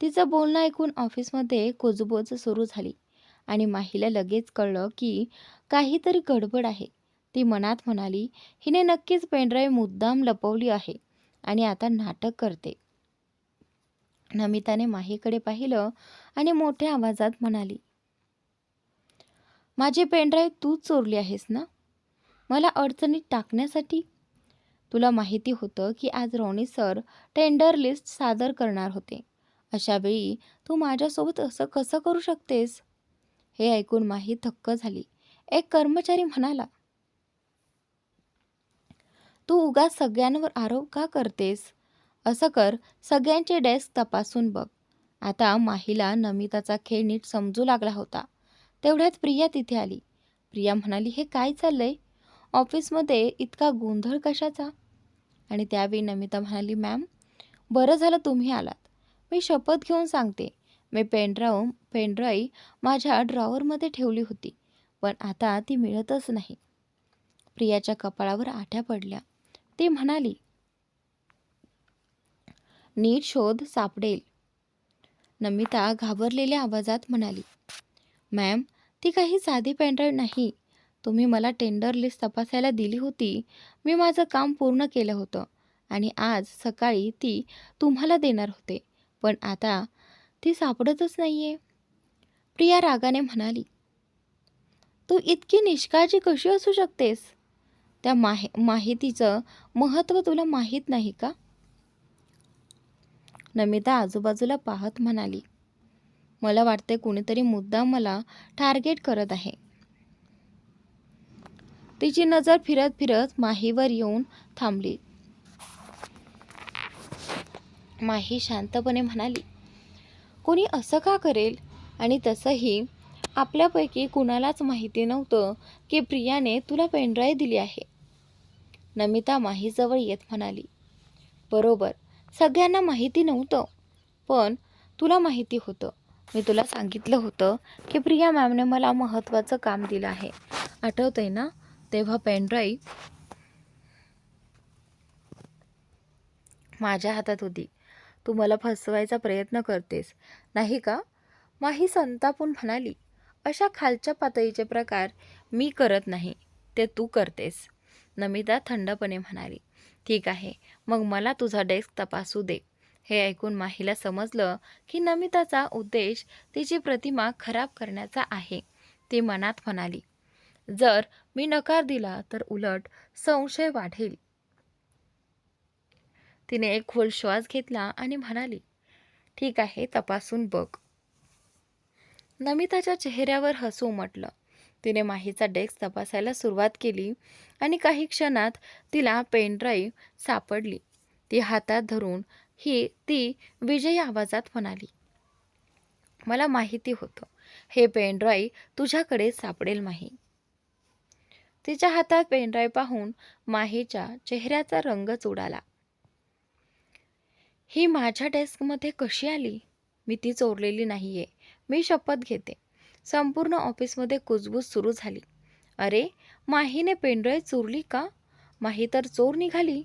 तिचं बोलणं ऐकून ऑफिसमध्ये कुजबूज सुरू झाली आणि माहीला लगेच कळलं की काहीतरी गडबड आहे. ती मनात म्हणाली, हिने नक्कीच पेनड्राईव्ह मुद्दाम लपवली आहे आणि आता नाटक करते. नमिताने माहीकडे पाहिलं आणि मोठ्या आवाजात म्हणाली, माझी पेनड्राईव्ह तूच चोरली आहेस ना? मला अडचणीत टाकण्यासाठी? तुला माहिती होतं की आज रॉनी सर टेंडर लिस्ट सादर करणार होते. अशा वेळी तू माझ्यासोबत असं कसं करू शकतेस? हे ऐकून माही थक्क झाली. एक कर्मचारी म्हणाला, तू उगाच सगळ्यांवर आरोप का करतेस? असं कर, सगळ्यांचे डेस्क तपासून बघ. आता माहीला नमिताचा खेळ नीट समजू लागला होता. तेवढ्यात प्रिया तिथे आली. प्रिया म्हणाली, हे काय चाललंय? ऑफिसमध्ये इतका गोंधळ कशाचा? आणि त्यावेळी नमिता म्हणाली, मॅम, बरं झालं तुम्ही आलात. मी शपथ घेऊन सांगते, मी पेनड्राईव्ह माझ्या ड्रॉवरमध्ये ठेवली होती, पण आता ती मिळतच नाही. प्रियाच्या कपाळावर आठ्या पडल्या. ती म्हणाली, नीट शोध, सापडेल. नमिता घाबरलेल्या आवाजात म्हणाली, मॅम, ती काही साधी पेनड्राईव्ह नाही. तुम्ही मला टेंडर लिस्ट तपासायला दिली होती. मी माझं काम पूर्ण केलं होतं आणि आज सकाळी ती तुम्हाला देणार होते, पण आता ती सापडतच नाहीये. प्रिया रागाने म्हणाली, तू इतकी निष्काळजी कशी असू शकतेस? त्या माहितीचं महत्त्व तुला माहीत नाही का? नमिता आजूबाजूला पाहत म्हणाली, मला वाटते कुणीतरी मुद्दाम मला टार्गेट करत आहे. तिची नजर फिरत फिरत माहीवर येऊन थांबली. माही शांतपणे म्हणाली, कोणी असं का करेल? आणि तसंही आपल्यापैकी कुणालाच माहिती नव्हतं की प्रियाने तुला पेनड्राईव्ह दिली आहे. नमिता माहीजवळ येत म्हणाली, बरोबर. सगळ्यांना माहिती नव्हतं, पण तुला माहिती होतं. मी तुला सांगितलं होतं की प्रिया मॅमने मला महत्त्वाचं काम दिलं आहे. आठवतंय ना? तेव्हा पेनड्राईव्ह माझ्या हातात होती. तू मला फसवायचा प्रयत्न करतेस, नाही का? माही संतापून म्हणाली, अशा खालच्या पातळीचे प्रकार मी करत नाही, ते तू करतेस. नमिता थंडपणे म्हणाली, ठीक आहे, मग मला तुझा डेस्क तपासू दे. हे ऐकून माहीला समजलं की नमिताचा उद्देश तिची प्रतिमा खराब करण्याचा आहे. ती मनात म्हणाली, जर मी नकार दिला तर उलट संशय वाढेल. तिने एक खोल श्वास घेतला आणि म्हणाली, ठीक आहे, तपासून बघ. नमिताच्या चेहऱ्यावर हसू उमटलं. तिने माहीचा डेस्क तपासायला सुरुवात केली आणि काही क्षणात तिला पेनड्राईव्ह सापडली. ती हातात धरून ती विजयी आवाजात म्हणाली, मला माहिती होतं, हे पेनड्राईव्ह तुझ्याकडे सापडेल माही. तिच्या हातात पेनड्राईव्ह पाहून माहीच्या चेहऱ्याचा रंगच उडाला. ही माझ्या डेस्कमध्ये कशी आली? मी ती चोरलेली नाहीये. मी शपथ घेते. संपूर्ण ऑफिसमध्ये कुजबूज सुरू झाली. अरे, माहीने पेनड्राईव्ह चोरली का? माही तर चोर निघाली.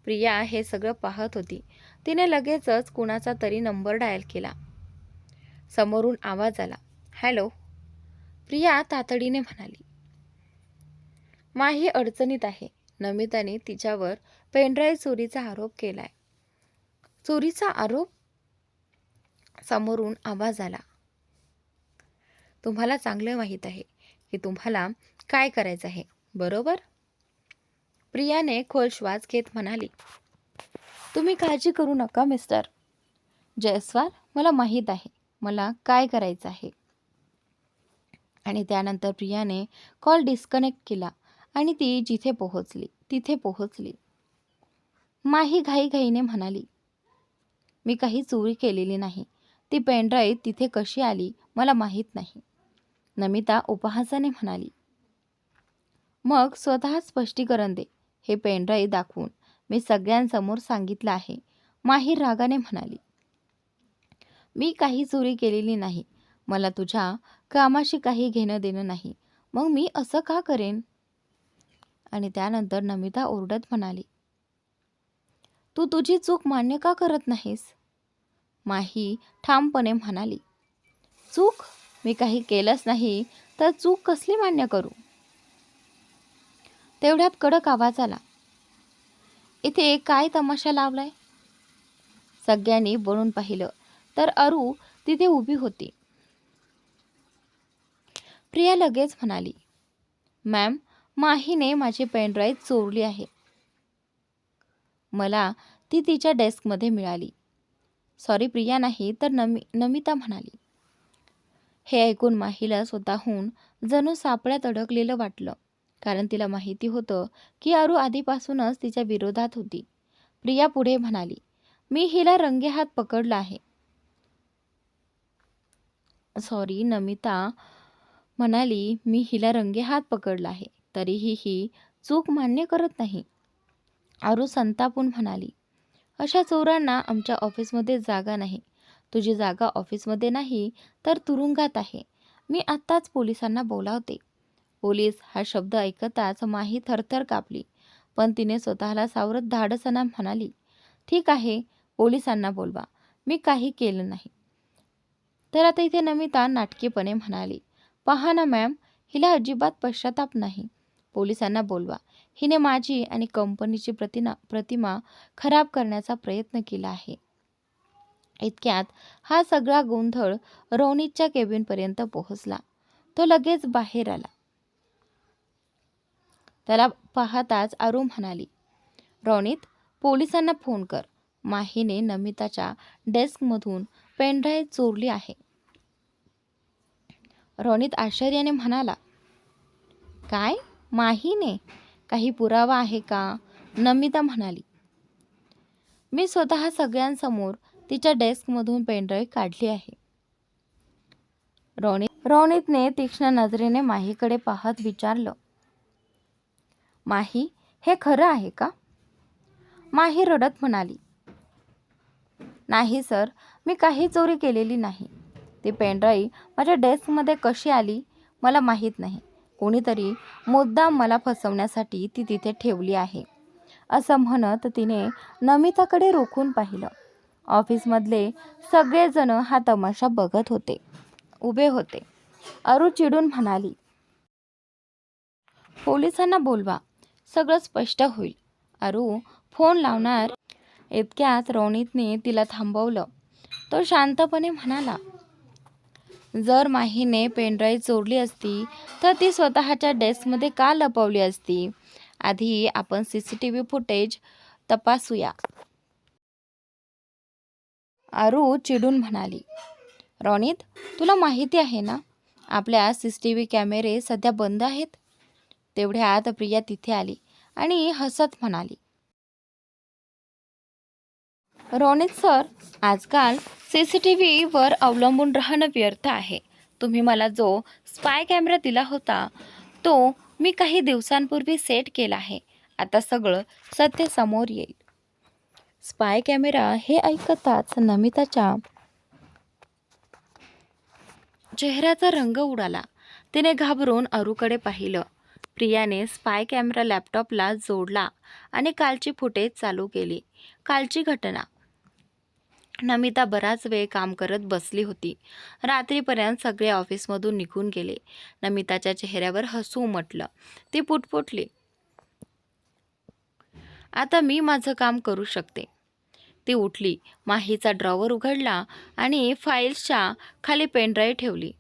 प्रिया हे सगळं पाहत होती. तिने लगेचच कुणाचा तरी नंबर डायल केला. समोरून आवाज आला, हॅलो. प्रिया तातडीने म्हणाली, माही अडचणीत आहे. नमिताने तिच्यावर पेनड्राईव्ह चोरीचा आरोप केलाय. चोरीचा आरोप? समोरून आवाज आला, तुम्हाला चांगलं माहीत आहे की तुम्हाला काय करायचं आहे, बरोबर? प्रियाने खोल श्वास घेत म्हणाली, तुम्ही काळजी करू नका मिस्टर जयस्वाल, मला माहीत आहे मला काय करायचं आहे. आणि त्यानंतर प्रियाने कॉल डिस्कनेक्ट केला आणि ती तिथे पोहोचली. माही घाईघाईने म्हणाली, मी काही चोरी केलेली नाही. ती पेनड्राईव्ह तिथे कशी आली मला माहीत नाही. नमिता उपहासाने म्हणाली, मग स्वतः स्पष्टीकरण दे. हे पेनड्राईव्ह दाखवून मी सगळ्यांसमोर सांगितलं आहे. माही रागाने म्हणाली, मी काही चोरी केलेली नाही. मला तुझ्या कामाशी काही घेणं देणं नाही. मग मी असं का करेन? आणि त्यानंतर नमिता ओरडत म्हणाली, तू तुझी चूक मान्य का करत नाहीस? माही ठामपणे म्हणाली, चूक? मी काही केलंच नाही तर चूक कसली मान्य करू? तेवढ्यात कडक आवाज आला, इथे काय तमाशा लावलाय? सगळ्यांनी वळून पाहिलं तर अरू तिथे उभी होती. प्रिया लगेच म्हणाली, मॅम, माहीने माझी पेनड्राईव्ह चोरली आहे. मला ती तिच्या डेस्कमध्ये मिळाली. सॉरी प्रिया नाही तर नमिता म्हणाली. हे ऐकून माहीला स्वतःहून जणू सापळ्यात अडकलेलं वाटलं, कारण तिला माहिती होतं की अरू आधीपासूनच तिच्या विरोधात होती. प्रिया पुढे म्हणाली, मी हिला रंगेहात पकडलं आहे. सॉरी, नमिता म्हणाली, मी हिला रंगेहात पकडलं आहे, तरीही ही चूक मान्य करत नाही. अरू संतापून म्हणाली, अशा चोरांना आमच्या ऑफिसमध्ये जागा नाही. तुझी जागा ऑफिसमध्ये नाही तर तुरुंगात आहे. मी आत्ताच पोलिसांना बोलावते. पोलीस हा शब्द ऐकताच माही थरथर कापली, पण तिने स्वतःला सावरत धाडसानं म्हणाली, ठीक आहे, पोलिसांना बोलवा, मी काही केलं नाही. तर आता इथे नमिता नाटकीपणे म्हणाली, पहा ना मॅम, हिला अजिबात पश्चाताप नाही. पोलिसांना बोलवा. हिने माझी आणि कंपनीची प्रतिमा खराब करण्याचा प्रयत्न केला आहे. इतक्यात हा सगळा गोंधळ रोनितच्या केबिनपर्यंत पोहोचला. तो लगेच बाहेर आला. त्याला पाहताच अरू म्हणाली, रोनित, पोलिसांना फोन कर. माहीने नमिताच्या डेस्कमधून पेनड्राईव्ह चोरली आहे. रोनित आश्चर्याने म्हणाला, काय? माहीने? काही पुरावा आहे का? नमिता म्हणाली, मी स्वतः सगळ्यांसमोर तिच्या डेस्कमधून पेनड्राईव्ह काढली आहे. रोनितने तीक्ष्ण नजरेने माहीकडे पाहत विचारलं, माही, हे खरं आहे का? माही रडत म्हणाली, नाही सर, मी काही चोरी केलेली नाही. ती पेनड्राईव्ह माझ्या डेस्कमध्ये कशी आली मला माहीत नाही. कोणीतरी मुद्दाम मला फसवण्यासाठी ती तिथे ठेवली आहे, असं म्हणत तिने नमिताकडे रोखून पाहिलं. ऑफिसमधले सगळेजण हा तमाशा बघत उभे होते. अरू चिडून म्हणाली, पोलिसांना बोलवा, सगळं स्पष्ट होईल. अरू फोन लावणार इतक्यात रोनितने तिला थांबवलं. तो शांतपणे म्हणाला, जर माहीने पेनड्राईव्ह चोरली असती तर ती स्वतःच्या डेस्कमध्ये का लपवली असती? आधी आपण CCTV फुटेज तपासूया. अरू चिडून म्हणाली, रोनित, तुला माहिती आहे ना, आपल्या CCTV कॅमेरे सध्या बंद आहेत. तेवढ्यात प्रिया तिथे आली आणि हसत म्हणाली, रोनित सर, आजकाल CCTV वर अवलंबून राहणं व्यर्थ आहे. तुम्ही मला जो स्पाय कॅमेरा दिला होता तो मी काही दिवसांपूर्वी सेट केला आहे. आता सगळं सत्य समोर येईल. स्पाय कॅमेरा हे ऐकताच नमिताच्या चेहऱ्याचा रंग उडाला. तिने घाबरून अरूकडे पाहिलं. प्रियाने स्पाय कॅमेरा लॅपटॉपला जोडला आणि कालची फुटेज चालू केली. कालची घटना. नमिता बराच वेळ काम करत बसली होती. रात्रीपर्यंत सगळे ऑफिसमधून निघून गेले. नमिताच्या चेहऱ्यावर हसू उमटलं. ती पुटपुटली, आता मी माझं काम करू शकते. ती उठली, माहीचा ड्रॉवर उघडला आणि फाईल्सच्या खाली पेनड्राईव्ह ठेवली.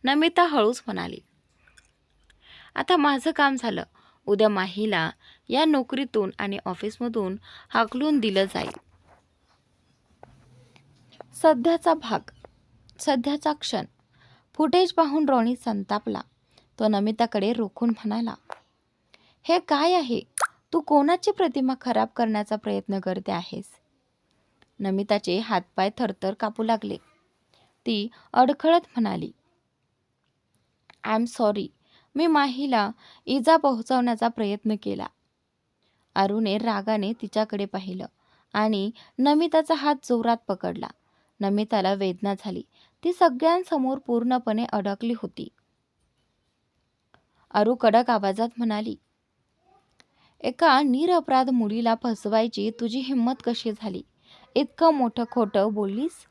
नमिता हळूच म्हणाली, आता माझं काम झालं. उद्या माहीला या नोकरीतून आणि ऑफिसमधून हाकलून दिलं जाईल. सध्याचा क्षण. फुटेज पाहून रोनी संतापला. तो नमिताकडे रोखून म्हणाला, हे काय आहे? तू कोणाची प्रतिमा खराब करण्याचा प्रयत्न करते आहेस? नमिताचे हातपाय थरथर कापू लागले. ती अडखळत म्हणाली, आय एम सॉरी, मी माहीला इजा पोहोचवण्याचा प्रयत्न केला. अरुने रागाने तिच्याकडे पाहिलं आणि नमिताचा हात जोरात पकडला. नमिताला वेदना झाली. ती सगळ्यांसमोर पूर्णपणे अडकली होती. अरू कडक आवाजात म्हणाली, एका निरपराध मुलीला फसवायची तुझी हिंमत कशी झाली? इतकं मोठं खोटं बोललीस?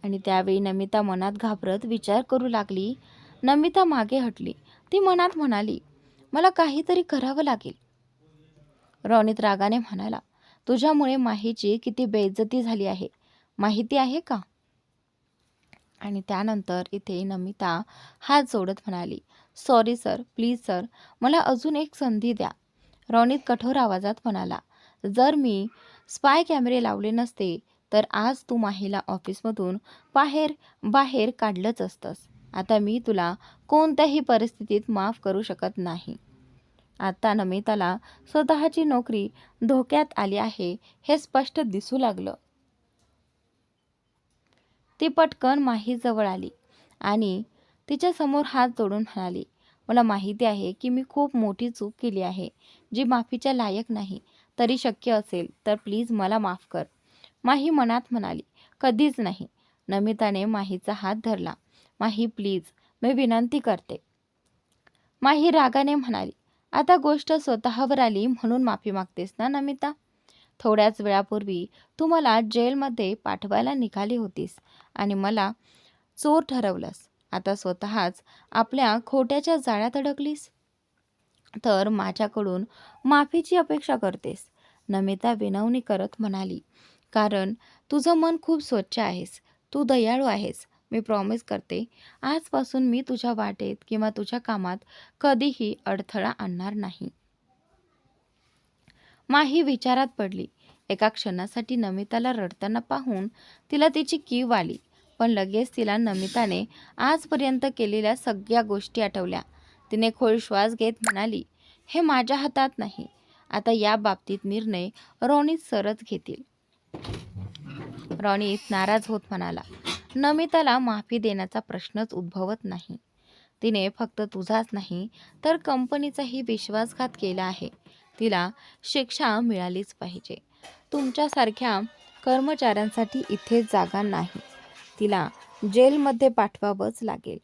आणि त्यावेळी नमिता मनात घाबरत विचार करू लागली. नमिता मागे हटली. ती मनात म्हणाली, मला काहीतरी करावं लागेल. रोनित रागाने म्हणाला, तुझ्यामुळे माहीची किती बेइज्जती झाली आहे माहिती आहे का? आणि त्यानंतर इथे नमिता हात जोडत म्हणाली, सॉरी सर, प्लीज सर, मला अजून एक संधी द्या. रोनित कठोर आवाजात म्हणाला, जर मी स्पाय कॅमेरे लावले नसते तर आज तू माहीला ऑफिसमधून बाहेर काढलंच असतंस. आता मी तुला कोणत्याही परिस्थितीत माफ करू शकत नाही. आता नमिताला स्वतःची नोकरी धोक्यात आली आहे हे स्पष्ट दिसू लागलं. ती पटकन माहीजवळ आली आणि तिच्या समोर हात जोडून म्हणाली, मला माहिती आहे की मी खूप मोठी चूक केली आहे, जी माफीच्या लायक नाही. तरी शक्य असेल तर प्लीज मला माफ कर. माही मनात म्हणाली, कधीच नाही. नमिताने माहीचा हात धरला. माही प्लीज, मी विनंती करते. माही रागाने म्हणाली, आता गोष्ट स्वतःवर आली म्हणून माफी मागतेस ना नमिता? थोड्याच वेळापूर्वी तू मला जेलमध्ये पाठवायला निघाली होतीस आणि मला चोर ठरवलंस. आता स्वतःच आपल्या खोट्याच्या जाळ्यात अडकलीस तर माझ्याकडून माफीची अपेक्षा करतेस. नमिता विनवणी करत म्हणाली, कारण तुझं मन खूप स्वच्छ आहेस, तू दयाळू आहेस. मी प्रॉमिस करते, आजपासून मी तुझ्या वाटेत किंवा तुझ्या कामात कधीही अडथळा आणणार नाही. माही विचारात पडली. एका क्षणासाठी नमिताला रडताना पाहून तिला तिची कीव आली. पण लगेच तिला नमिताने आजपर्यंत केलेल्या सगळ्या गोष्टी आठवल्या. तिने खोल श्वास घेत म्हणाली, हे माझ्या हातात नाही. आता या बाबतीत निर्णय रोनित सरच घेतील. रोनित नाराज होत म्हणाला, नमिताला माफी देण्याचा प्रश्नच उद्भवत नाही. तिने फक्त तुझाच नाही तर कंपनीचाही विश्वासघात केला आहे. तिला शिक्षा मिळालीच पाहिजे. तुमच्यासारख्या कर्मचाऱ्यांसाठी इथे जागा नाही. तिला जेलमध्ये पाठवावंच लागेल.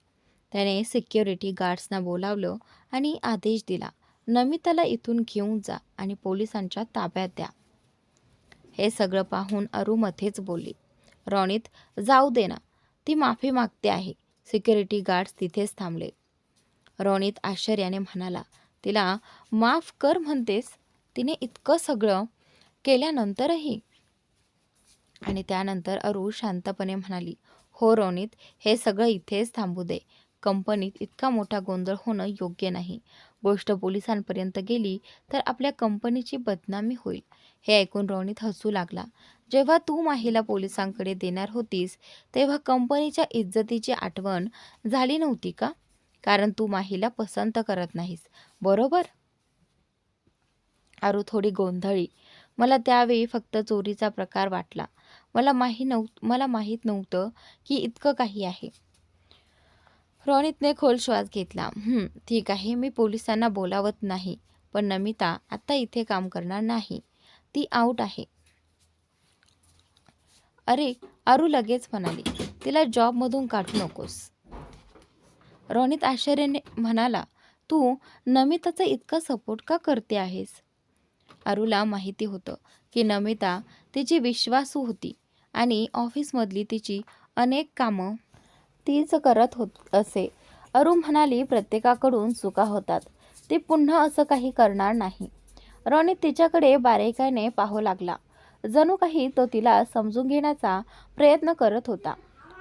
त्याने सिक्युरिटी गार्ड्सना बोलावलं आणि आदेश दिला, नमिताला इथून घेऊन जा आणि पोलिसांच्या ताब्यात द्या. हे सगळं पाहून अरू मध्येच बोलली, रोनित जाऊ दे ना, ती माफी मागते आहे. सिक्युरिटी गार्ड्स तिथेच थांबले. रोनित आश्चर्याने म्हणाला, तिला माफ कर म्हणतेस? तिने इतकं सगळं केल्यानंतरही? आणि त्यानंतर अरू शांतपणे म्हणाली, हो रोनित, हे सगळं इथेच थांबू दे. कंपनीत इतका मोठा गोंधळ होणं योग्य नाही. गोष्ट पोलिसांपर्यंत गेली तर आपल्या कंपनीची बदनामी होईल. हे ऐकून रोनित हसू लागला. जेव्हा तू माहीला पोलिसांकडे देणार होतीस तेव्हा कंपनीच्या इज्जतीची आठवण झाली नव्हती का? कारण तू माहीला पसंत करत नाहीस, बरोबर? अरू थोडी गोंधळी. मला त्यावेळी फक्त चोरीचा प्रकार वाटला. मला माहीत नव्हतं की इतकं काही आहे. रोनितने खोल श्वास घेतला. ठीक आहे, मी पोलिसांना बोलावत नाही. पण नमिता आता इथे काम करणार नाही. ती आऊट आहे. अरे, अरू लगेच म्हणाली, तिला जॉबमधून काढू नकोस. रोनित आश्चर्याने म्हणाला, तू नमिताचा इतका सपोर्ट का करते आहेस? अरूला माहिती होतं की नमिता तिची विश्वासू होती आणि ऑफिसमधली तिची अनेक कामं तीच करत असे. अरू म्हणाली, प्रत्येकाकडून चुका होतात. ती पुन्हा असं काही करणार नाही. रोनित तिच्याकडे बारीकाईने पाहू लागला. जणू काही तो तिला समजून घेण्याचा प्रयत्न करत होता.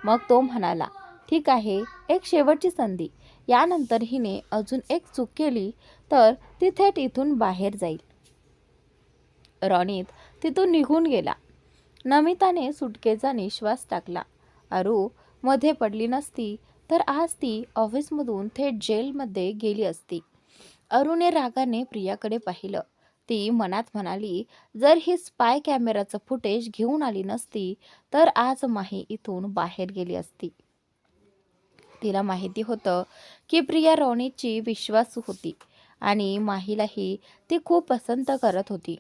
मग तो म्हणाला, ठीक आहे, एक शेवटची संधी. यानंतर हिने अजून एक चूक केली तर ती थेट इथून बाहेर जाईल. रोनित तिथून निघून गेला. नमिताने सुटकेचा निश्वास टाकला. अरू मध्ये पडली नसती तर आज ती ऑफिसमधून थेट जेलमध्ये गेली असती. अरूने रागाने प्रियाकडे पाहिलं. ती मनात म्हणाली, जर ही स्पाय कॅमेराचं फुटेज घेऊन आली नसती तर आज माही इथून बाहेर गेली असती. तिला माहिती होतं की प्रिया रोनितची विश्वासू होती आणि माहीलाही ती खूप पसंत करत होती.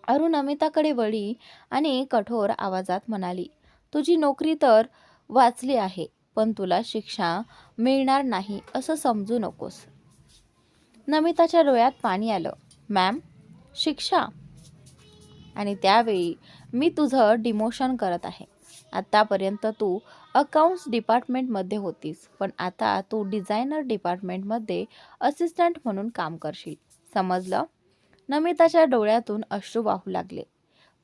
अरू नमिताकडे वळली आणि कठोर आवाजात म्हणाली, तुझी नोकरी तर वाचली आहे, पण तुला शिक्षा मिळणार नाही असं समजू नकोस. नमिताच्या डोळ्यात पाणी आलं. मॅम, शिक्षा? आणि त्यावेळी मी तुझं डिमोशन करत आहे. आतापर्यंत तू अकाउंट्स डिपार्टमेंटमध्ये होतीस, पण आता तू डिझायनर डिपार्टमेंटमध्ये असिस्टंट म्हणून काम करशील, समजलं? नमिताच्या डोळ्यातून अश्रू वाहू लागले,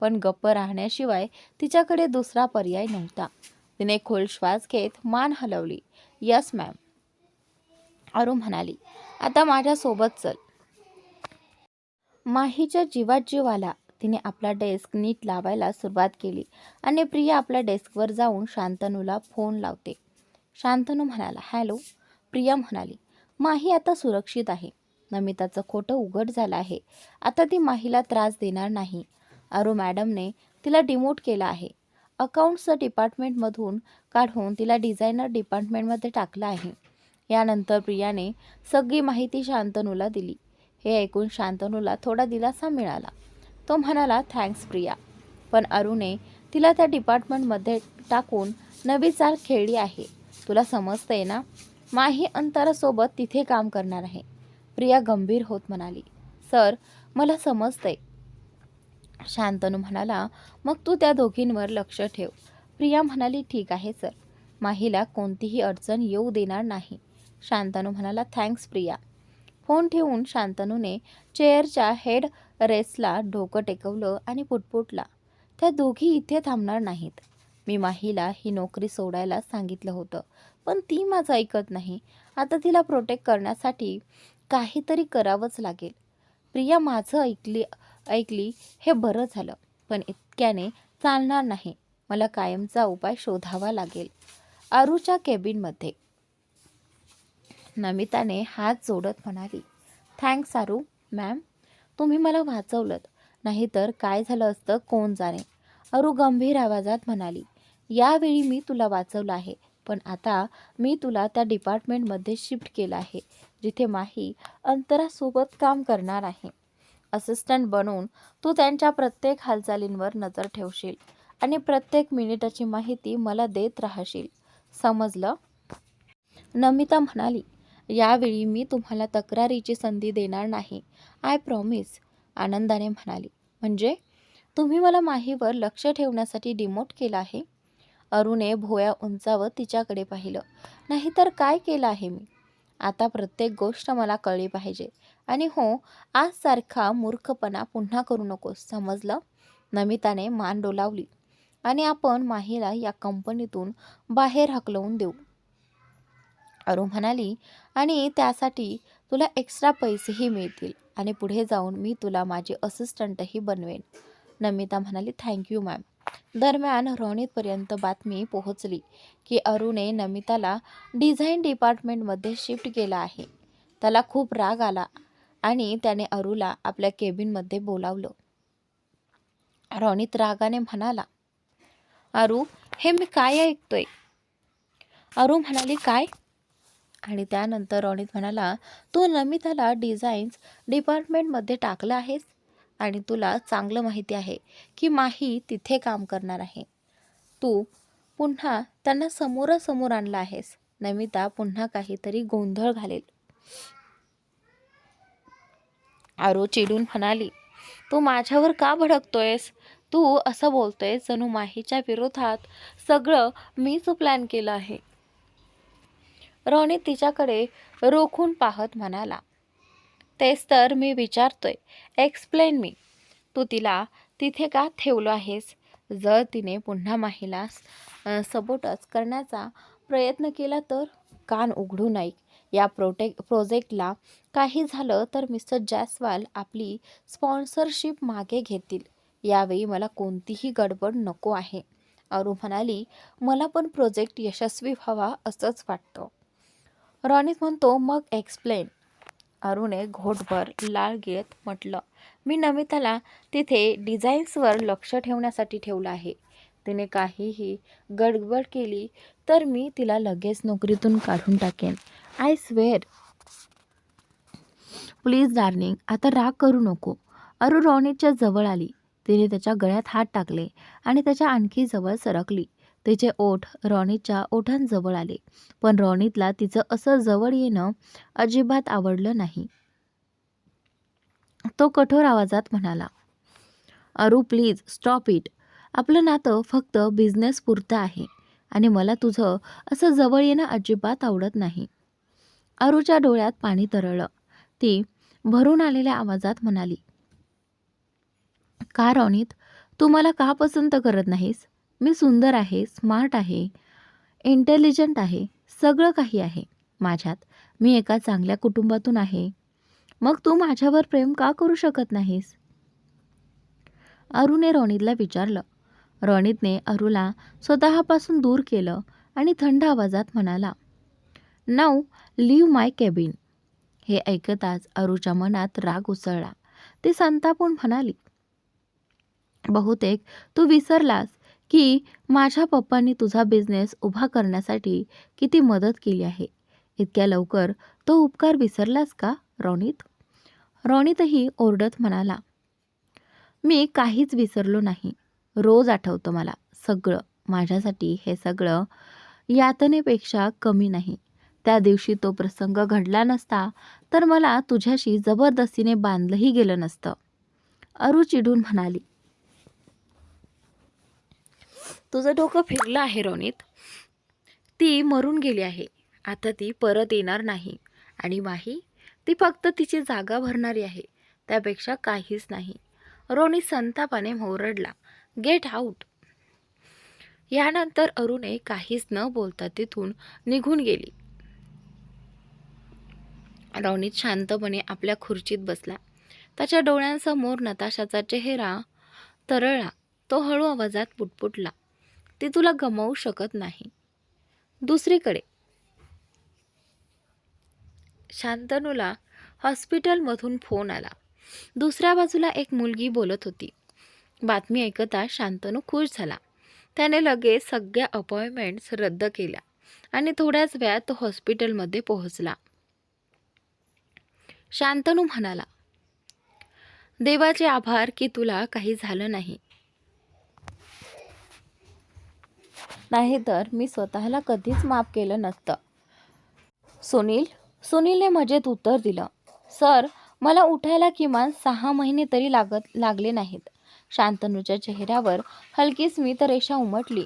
पण गप्प राहण्याशिवाय तिच्याकडे दुसरा पर्याय नव्हता. तिने खोल श्वास घेत मान हलवली. यस मॅम, अरू म्हणाली, आता माझ्यासोबत चल. माहीच्या जीवात जीव आला. तिने आपला डेस्क नीट लावायला सुरुवात केली आणि प्रिया आपल्या डेस्कवर जाऊन शांतनूला फोन लावते. शांतनू म्हणाला, हॅलो. प्रिया म्हणाली, माही आता सुरक्षित आहे. नमिताचं खोटं उघड झालं आहे. आता ती माहीला त्रास देणार नाही. अरू मॅडमने तिला डिमोट केलं आहे. अकाउंट्स डिपार्टमेंटमधून काढून तिला डिझायनर डिपार्टमेंटमध्ये टाकलं आहे. यानंतर प्रियाने सगळी माहिती शांतनूला दिली. हे ऐकून शांतनूला थोडा दिलासा मिळाला. तो म्हणाला, थँक्स प्रिया. पण अरूने तिला त्या डिपार्टमेंटमध्ये टाकून नवी चाल खेळली आहे. तुला समजतंय ना? माही अंतरासोबत तिथे काम करणार आहे. प्रिया गंभीर होत म्हणाली, सर, मला समजतंय. शांतनू म्हणाला, मग तू त्या दोघींवर लक्ष ठेव. प्रिया म्हणाली, ठीक आहे सर. माहीला कोणतीही अडचण येऊ देणार नाही. शांतनू म्हणाला, थँक्स प्रिया. फोन ठेवून शांतनूने चेअरच्या हेड रेस्टला डोकं टेकवलं आणि पुटपुटला, त्या दोघी इथे थांबणार नाहीत. मी माहीला ही नोकरी सोडायला सांगितलं होतं, पण ती माझं ऐकत नाही. आता तिला प्रोटेक्ट करण्यासाठी काहीतरी करावंच लागेल. प्रिया माझं ऐकली हे बरं झालं, पण इतक्याने चालणार नाही. मला कायमचा उपाय शोधावा लागेल. अरूच्या केबिनमध्ये नमिताने हात जोडत म्हणाली, थँक्स आरू मॅम, तुम्ही मला वाचवलंत. नाहीतर काय झालं असतं कोण जाणे. अरू गंभीर आवाजात म्हणाली, यावेळी मी तुला वाचवलं आहे, पण आता मी तुला त्या डिपार्टमेंटमध्ये शिफ्ट केलं आहे, जिथे माही अंतरासोबत काम करणार आहे. असिस्टंट बनून तू त्यांच्या प्रत्येक हालचालींवर नजर ठेवशील आणि प्रत्येक मिनिटाची माहिती मला देत राहशील. समजलं? नमिता म्हणाली, यावेळी मी तुम्हाला तक्रारीची संधी देणार नाही. I promise. आनंदाने म्हणाली, म्हणजे तुम्ही मला माहीवर लक्ष ठेवण्यासाठी डिमोट केलं आहे? अरुणे भोया उंचावत तिच्याकडे पाहिलं. नाहीतर काय केलं आहे मी? आता प्रत्येक गोष्ट मला कळली पाहिजे. आणि हो, आजसारखा मूर्खपणा पुन्हा करू नकोस, समजलं? नमिताने मान डोलावली. आणि आपण माहीला या कंपनीतून बाहेर हकलवून देऊ, अरू म्हणाली. आणि त्यासाठी तुला एक्स्ट्रा पैसेही मिळतील आणि पुढे जाऊन मी तुला माझी असिस्टंटही बनवेन. नमिता म्हणाली, थँक्यू मॅम. दरम्यान रोनितपर्यंत बातमी पोहोचली की अरुने नमिताला डिझाईन डिपार्टमेंटमध्ये शिफ्ट केलं आहे. त्याला खूप राग आला आणि त्याने अरुला आपल्या केबिनमध्ये बोलावलं. रोनित रागाने म्हणाला, अरू, हे मी काय ऐकतोय? अरू म्हणाली, काय? आणि त्यानंतर रोनित म्हणाला, तू नमिताला डिझाईन्स डिपार्टमेंटमध्ये टाकलं आहेस आणि तुला चांगलं माहिती आहे की माही तिथे काम करणार आहे. तू पुन्हा त्यांना समोरासमोर आणलं आहेस. नमिता पुन्हा काहीतरी गोंधळ घालेल. आरू चिडून म्हणाली, तू माझ्यावर का भडकतोयस? तू असं बोलतोयस जणू माहीच्या विरोधात सगळं मीच प्लॅन केलं आहे. रोनित तिच्याकडे रोखून पाहत म्हणाला, तेच तर मी विचारतोय. Explain me. तू तिला तिथे का ठेवलं आहेस? जर तिने पुन्हा माहीला सबोटच करण्याचा प्रयत्न केला तर? कान उघडू नये. या प्रोजेक्टला काही झालं तर मिस्टर जयस्वाल आपली स्पॉन्सरशिप मागे घेतील. यावेळी मला कोणतीही गडबड नको आहे. अरू म्हणाली, मला पण प्रोजेक्ट यशस्वी व्हावा असंच वाटतं. रोनित म्हणतो, मग एक्सप्लेन. अरुने घोटभर लाळ गिळत म्हटलं, मी नमिताला तिथे डिझाईन्सवर लक्ष ठेवण्यासाठी ठेवलं आहे. तिने काहीही गडबड केली तर मी तिला लगेच नोकरीतून काढून टाकेन. I swear. प्लीज डार्लिंग, आता राग करू नको. अरू रोनितच्या जवळ आली. तिने त्याच्या गळ्यात हात टाकले आणि त्याच्या आणखी जवळ सरकली. तिचे ओठ रोनितच्या ओठांजवळ आले, पण रोनितला तिचं असं जवळ येणं अजिबात आवडलं नाही. तो कठोर आवाजात म्हणाला, अरू प्लीज स्टॉप इट. आपलं नातं फक्त बिझनेस पुरतं आहे आणि मला तुझं असं जवळ येणं अजिबात आवडत नाही. अरूच्या डोळ्यात पाणी तरळलं. ती भरून आलेल्या आवाजात म्हणाली, का रोनित, तू मला का पसंत करत नाहीस? मी सुंदर आहे, स्मार्ट आहे, इंटेलिजंट आहे, सगळं काही आहे माझ्यात. मी एका चांगल्या कुटुंबातून आहे. मग तू माझ्यावर प्रेम का करू शकत नाहीस? अरूने रोनितला विचारलं. रोनितने अरूला स्वतःपासून दूर केलं आणि थंड आवाजात म्हणाला, नाऊ लिव्ह माय केबिन. हे ऐकताच अरूच्या मनात राग उसळला. ती संतापून म्हणाली, बहुतेक तू विसरलास की माझ्या पप्पांनी तुझा बिझनेस उभा करण्यासाठी किती मदत केली आहे. इतक्या लवकर तो उपकार विसरलास का रोनित? रोनितही ओरडत म्हणाला, मी काहीच विसरलो नाही. रोज आठवतं मला सगळं. माझ्यासाठी हे सगळं यातनेपेक्षा कमी नाही. त्या दिवशी तो प्रसंग घडला नसता तर मला तुझ्याशी जबरदस्तीने बांधलंही गेलं नसतं. अरू चिडून म्हणाली, तुझं डोकं फिरलं आहे रोनित. ती मरून गेली आहे. आता ती परत येणार नाही. आणि माही, ती फक्त तिची जागा भरणारी आहे, त्यापेक्षा काहीच नाही. रोनित संतापाने ओरडला, गेट आऊट. यानंतर अरुणे काहीच न बोलता तिथून निघून गेली. रोनित शांतपणे आपल्या खुर्चीत बसला. त्याच्या डोळ्यांसमोर नताशाचा चेहरा तरळला. तो हळू आवाजात पुटपुटला, ती तुला गमावू शकत नाही. दुसरीकडे शांतनूला हॉस्पिटलमधून फोन आला. दुसऱ्या बाजूला एक मुलगी बोलत होती. बातमी ऐकता शांतनू खुश झाला. त्याने लगेच सगळ्या अपॉइंटमेंट्स रद्द केल्या आणि थोड्याच वेळात तो हॉस्पिटलमध्ये पोहोचला. शांतनू म्हणाला, देवाचे आभार की तुला काही झालं नाही, नाहीतर मी स्वतःला कधीच माफ केलं नसतं. सुनीलने मजेत उत्तर दिलं, सर, मला उठायला किमान 6 महिने तरी लागले नाहीत. शांतनूच्या चेहऱ्यावर हलकी स्मितरेषा उमटली.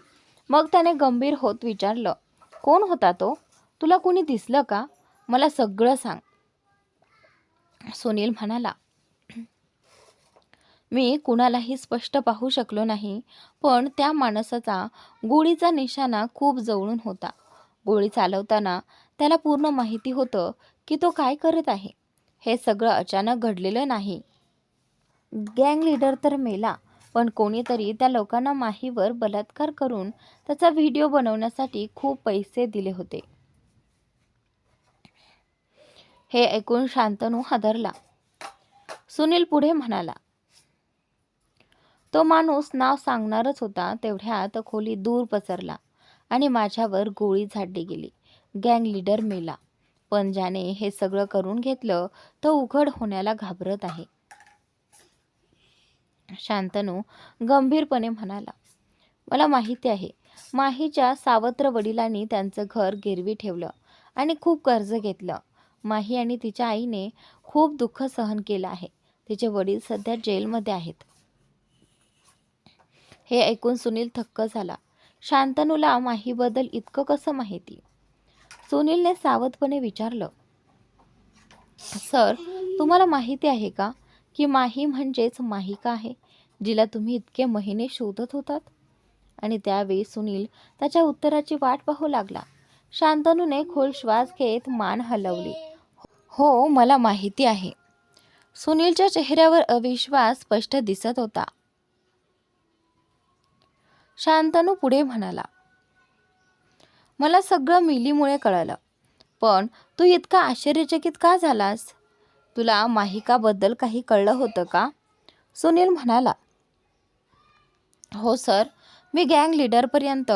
मग त्याने गंभीर होत विचारलं, कोण होता तो? तुला कुणी दिसलं का? मला सगळं सांग. सुनील म्हणाला, मी कुणालाही स्पष्ट पाहू शकलो नाही, पण त्या माणसाचा गोळीचा निशाणा खूप जवळून होता. गोळी चालवताना त्याला पूर्ण माहिती होतं की तो काय करत आहे. हे सगळं अचानक घडलेलं नाही. गँग लीडर तर मेला, पण कोणीतरी त्या लोकांना माहीवर बलात्कार करून त्याचा व्हिडिओ बनवण्यासाठी खूप पैसे दिले होते. हे ऐकून शांतनू हादरला. सुनील पुढे म्हणाला, तो माणूस नाव सांगणारच होता तेवढ्यात खोली दूर पसरला आणि माझ्यावर गोळी झाडली गेली. गँग लीडर मेला, पण ज्याने हे सगळं करून घेतलं तो उघड होण्याला घाबरत आहे. शांतनू गंभीरपणे म्हणाला, मला माहिती आहे. माहीच्या सावत्र वडिलांनी त्यांचं घर गिरवी ठेवलं आणि खूप कर्ज घेतलं. माही आणि तिच्या आईने खूप दुःख सहन केलं आहे. तिचे वडील सध्या जेलमध्ये आहेत. हे ऐकून सुनील थक्क झाला. शांतनूला माहीबद्दल इतकं कसं माहिती? सुनीलने सावधपणे विचारलं, सर, तुम्हाला माहिती आहे का की माही म्हणजेच माहिका आहे, जिला तुम्ही इतके महिने शोधत होतात? आणि त्यावेळी सुनील त्याच्या उत्तराची वाट पाहू लागला. शांतनूने खोल श्वास घेत मान हलवली. हो, मला माहिती आहे. सुनीलच्या चेहऱ्यावर अविश्वास स्पष्ट दिसत होता. शांतनू पुढे म्हणाला, मला सगळं मिलीमुळे कळलं, पण तू इतका आश्चर्यचकित का झालास? तुला माहिकाबद्दल काही कळलं होतं का? सुनील म्हणाला, हो सर, मी गँग लीडरपर्यंत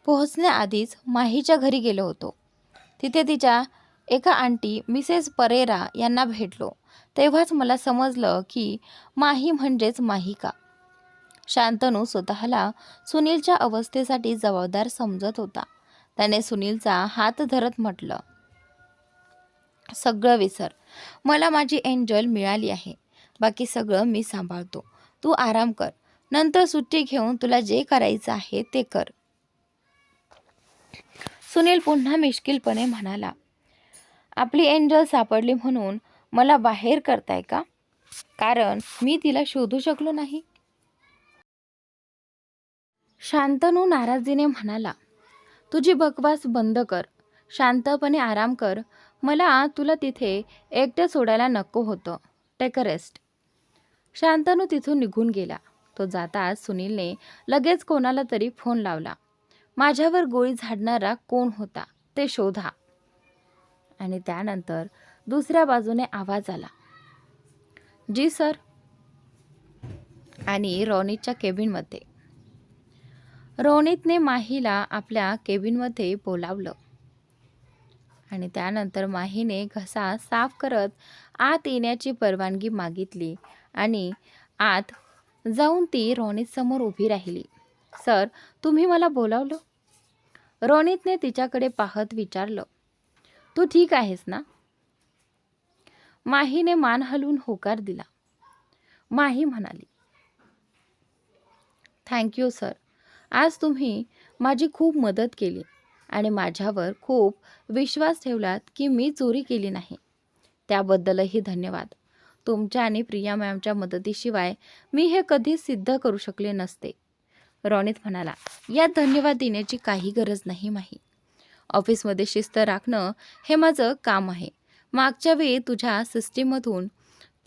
पोहोचण्याआधीच माहीच्या घरी गेलो होतो. तिथे तिच्या एका आंटी मिसेस परेरा यांना भेटलो. तेव्हाच मला समजलं की माही म्हणजेच माहिका. शांतनू स्वतःला सुनीलच्या अवस्थेसाठी जबाबदार समजत होता. त्याने सुनीलचा हात धरत म्हटलं, सगळं विसर. मला माझी एंजल मिळाली आहे. बाकी सगळं मी सांभाळतो. तू आराम कर. नंतर सुट्टी घेऊन तुला जे करायचं आहे ते कर. सुनील पुन्हा मिश्किलपणे म्हणाला, आपली एंजल सापडली म्हणून मला बाहेर करताय का? कारण मी तिला शोधू शकलो नाही. शांतनू नाराजीने म्हणाला, तुझी बकवास बंद कर. शांतपणे आराम कर. मला तुला तिथे एकटं सोडायला नको होतं. Take a rest. शांतनू तिथून निघून गेला. तो जाताच सुनीलने लगेच कोणाला तरी फोन लावला. माझ्यावर गोळी झाडणारा कोण होता ते शोधा. आणि त्यानंतर दुसऱ्या बाजूने आवाज आला, जी सर. आणि रोनितच्या केबिनमध्ये. रोनितने माहीला आपल्या केबिनमध्ये बोलावलं आणि त्यानंतर माहीने घसा साफ करत आत येण्याची परवानगी मागितली आणि आत जाऊन ती रोनितसमोर उभी राहिली. सर, तुम्ही मला बोलावलं? रोनितने तिच्याकडे पाहत विचारलं. तू ठीक आहेस ना? माहीने मान हलवून होकार दिला. माही म्हणाली, थँक्यू सर. आज तुम्ही माझी खूप मदत केली आणि माझ्यावर खूप विश्वास ठेवलात की मी चोरी केली नाही. त्याबद्दलही धन्यवाद. तुमच्या आणि प्रिया मॅमच्या मदतीशिवाय मी हे कधीच सिद्ध करू शकले नसते. रोनित म्हणाला, यात धन्यवाद देण्याची काही गरज नाही माही. ऑफिसमध्ये शिस्त राखणं हे माझं काम आहे. मागच्या वेळी तुझ्या सिस्टीममधून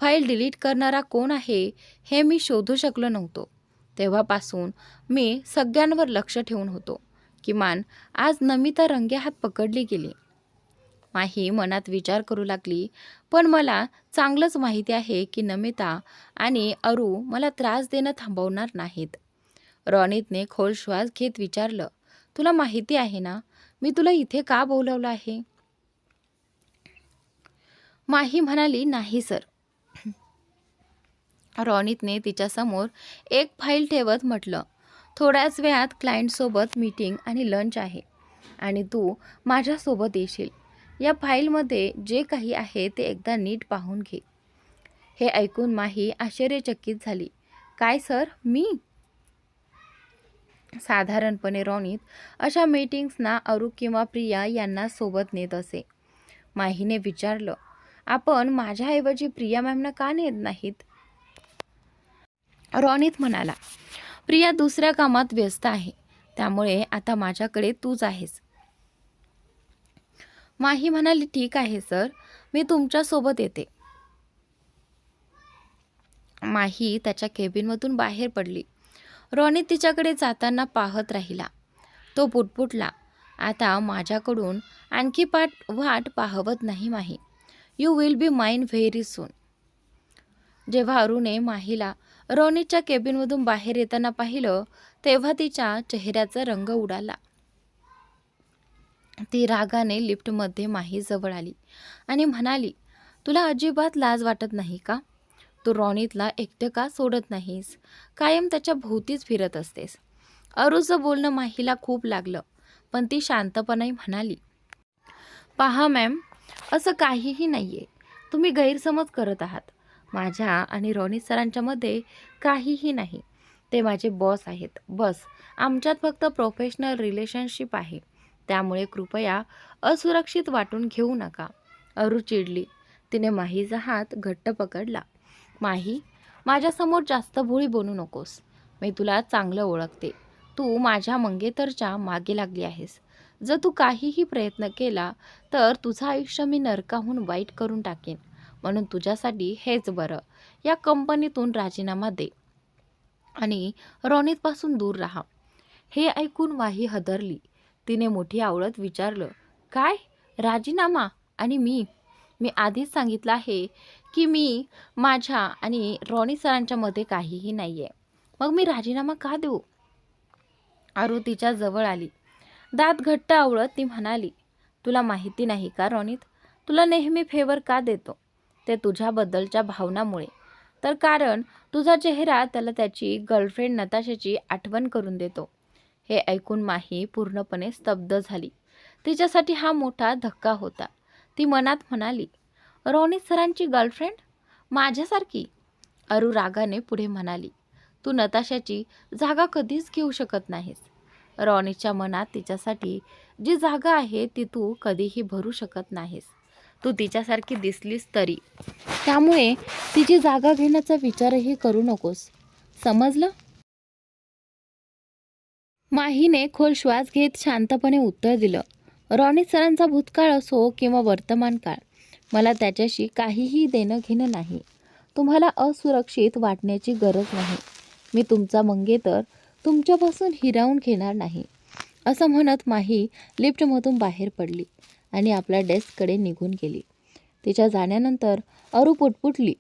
फाईल डिलीट करणारा कोण आहे हे मी शोधू शकलो नव्हतो. तेव्हापासून मी सगळ्यांवर लक्ष ठेवून होतो. किमान आज नमिता रंगेहात पकडली गेली. माही मनात विचार करू लागली, पण मला चांगलंच माहिती आहे की नमिता आणि अरू मला त्रास देणं थांबवणार नाहीत. रोनितने खोल श्वास घेत विचारलं, तुला माहिती आहे ना, मी तुला इथे का बोलवलं आहे? माही म्हणाली, नाही सर. रोनितने तिच्यासमोर एक फाईल ठेवत म्हटलं, थोड्याच वेळात क्लायंटसोबत मीटिंग आणि लंच आहे आणि तू माझ्यासोबत येशील. या फाईलमध्ये जे काही आहे ते एकदा नीट पाहून घे. हे ऐकून माही आश्चर्यचकित झाली. काय सर, मी? साधारणपणे रोनित अशा मीटिंग्सना अरू किंवा प्रिया यांना सोबत नेत असे. माहीने विचारलं, आपण माझ्याऐवजी प्रिया मॅमना का नेत नाहीत? रोनित म्हणाला, प्रिया दुसऱ्या कामात व्यस्त आहे, त्यामुळे आता माझ्याकडे तूच आहेस. माही म्हणाली, ठीक आहे सर, मी तुमच्यासोबत येते. माही त्याच्या केबिनमधून बाहेर पडली. रोनित तिच्याकडे जाताना पाहत राहिला. तो पुटपुटला, आता माझ्याकडून आणखी वाट पाहवत नाही Mahi. You will be mine very soon. जेव्हा अरुने माहीला रोनितच्या केबिनमधून बाहेर येताना पाहिलं तेव्हा तिच्या चेहऱ्याचा रंग उडाला. ती रागाने लिफ्टमध्ये माहीजवळ आली आणि म्हणाली, तुला अजिबात लाज वाटत नाही का? तू रोनितला एकटे का सोडत नाहीस? कायम त्याच्या भोवतीच फिरत असतेस. अरुचं बोलणं माहीला खूप लागलं, पण ती शांतपणे म्हणाली, पहा मॅम, असं काहीही नाहीये. तुम्ही गैरसमज करत आहात. माझ्या आणि रोनित सरांच्या मध्ये काहीही नाही. ते माझे बॉस आहेत, बस. आमच्यात फक्त प्रोफेशनल रिलेशनशिप आहे, त्यामुळे कृपया असुरक्षित वाटून घेऊ नका. अरू चिडली. तिने माहीचा हात घट्ट पकडला. माही, माझ्यासमोर जास्त भोळी बनू नकोस. मी तुला चांगलं ओळखते. तू माझ्या मंगेतरच्या मागे लागली आहेस. जर तू काहीही प्रयत्न केला तर तुझं आयुष्य मी नरकाहून वाईट करून टाकेन. म्हणून तुझ्यासाठी हेच बरं. या कंपनीतून राजीनामा दे आणि रोनितपासून दूर राहा. हे ऐकून माही हदरली. तिने मोठी आवळत विचारलं, काय? राजीनामा? आणि मी आधीच सांगितलं आहे की मी माझ्या आणि रोनित सरांच्या मध्ये काहीही नाही आहे. मग मी राजीनामा का देऊ? अरू तिच्या जवळ आली. दात घट्ट आवळत ती म्हणाली, तुला माहिती नाही का रोनित तुला नेहमी फेवर का देतो? ते तुझ्याबद्दलच्या भावनामुळे. तर कारण तुझा चेहरा त्याला त्याची गर्लफ्रेंड नताशाची आठवण करून देतो. हे ऐकून माही पूर्णपणे स्तब्ध झाली. तिच्यासाठी हा मोठा धक्का होता. ती मनात म्हणाली, रोनित सरांची गर्लफ्रेंड? माझ्यासारखी? अरू रागाने पुढे म्हणाली, तू नताशाची जागा कधीच घेऊ शकत नाहीस. रोनितच्या मनात तिच्यासाठी जी जागा आहे ती तू कधीही भरू शकत नाहीस. तू तिच्यासारखी दिसलीस तरी. त्यामुळे तिची जागा घेण्याचा विचारही करू नकोस. समजलं? माहीने खोल श्वास घेत शांतपणे उत्तर दिलं, रोनित सरांचा भूतकाळ असो किंवा वर्तमान काळ, मला त्याच्याशी काहीही देणं घेणं नाही. तुम्हाला असुरक्षित वाटण्याची गरज नाही. मी तुमचा मंगेतर तुमच्यापासून हिरावून घेणार नाही. असं म्हणत माही लिफ्टमधून बाहेर पडली आणि आपल्या डेस्ककडे निघून गेली. तिच्या जाण्यानंतर अरू पुटपुटली,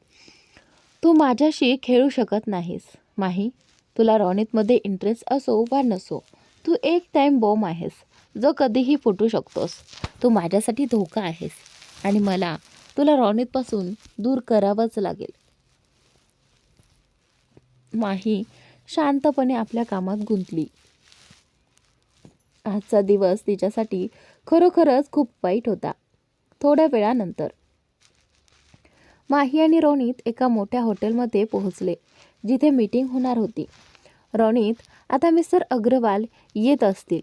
तू माझ्याशी खेळू शकत नाहीस. माही, तुला रोनितमध्ये इंटरेस्ट असो वा नसो, तू एक टाईम बॉम्ब आहेस जो कधीही फुटू शकतोस. तू माझ्यासाठी धोका आहेस आणि मला तुला रोनितपासून दूर करावंच लागेल. माही शांतपणे आपल्या कामात गुंतली. आजचा दिवस तिच्यासाठी खरोखरच खूप वाईट होता. थोड्या वेळानंतर माही आणि रोनित एका मोठ्या हॉटेलमध्ये पोहोचले जिथे मीटिंग होणार होती. रोनित आता मिस्टर अग्रवाल येत असतील.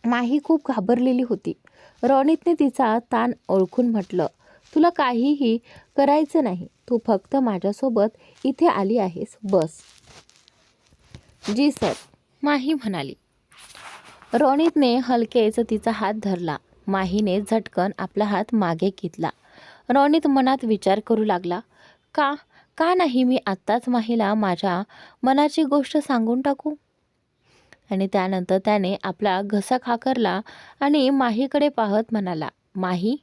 माही खूप घाबरलेली होती. रोनितने तिचा ताण ओळखून म्हटलं, तुला काहीही करायचं नाही. तू फक्त माझ्यासोबत इथे आली आहेस, बस. जी सर, माही म्हणाली. रोनितने हलकेच तिचा हात धरला. माहीने झटकन आपला हात मागे घेतला. रोनित मनात विचार करू लागला, का नाही मी आत्ताच माहीला माझ्या मनाची गोष्ट सांगून टाकू? आणि त्यानंतर त्याने आपला घसा खाकरला आणि माहीकडे पाहत म्हणाला, माही.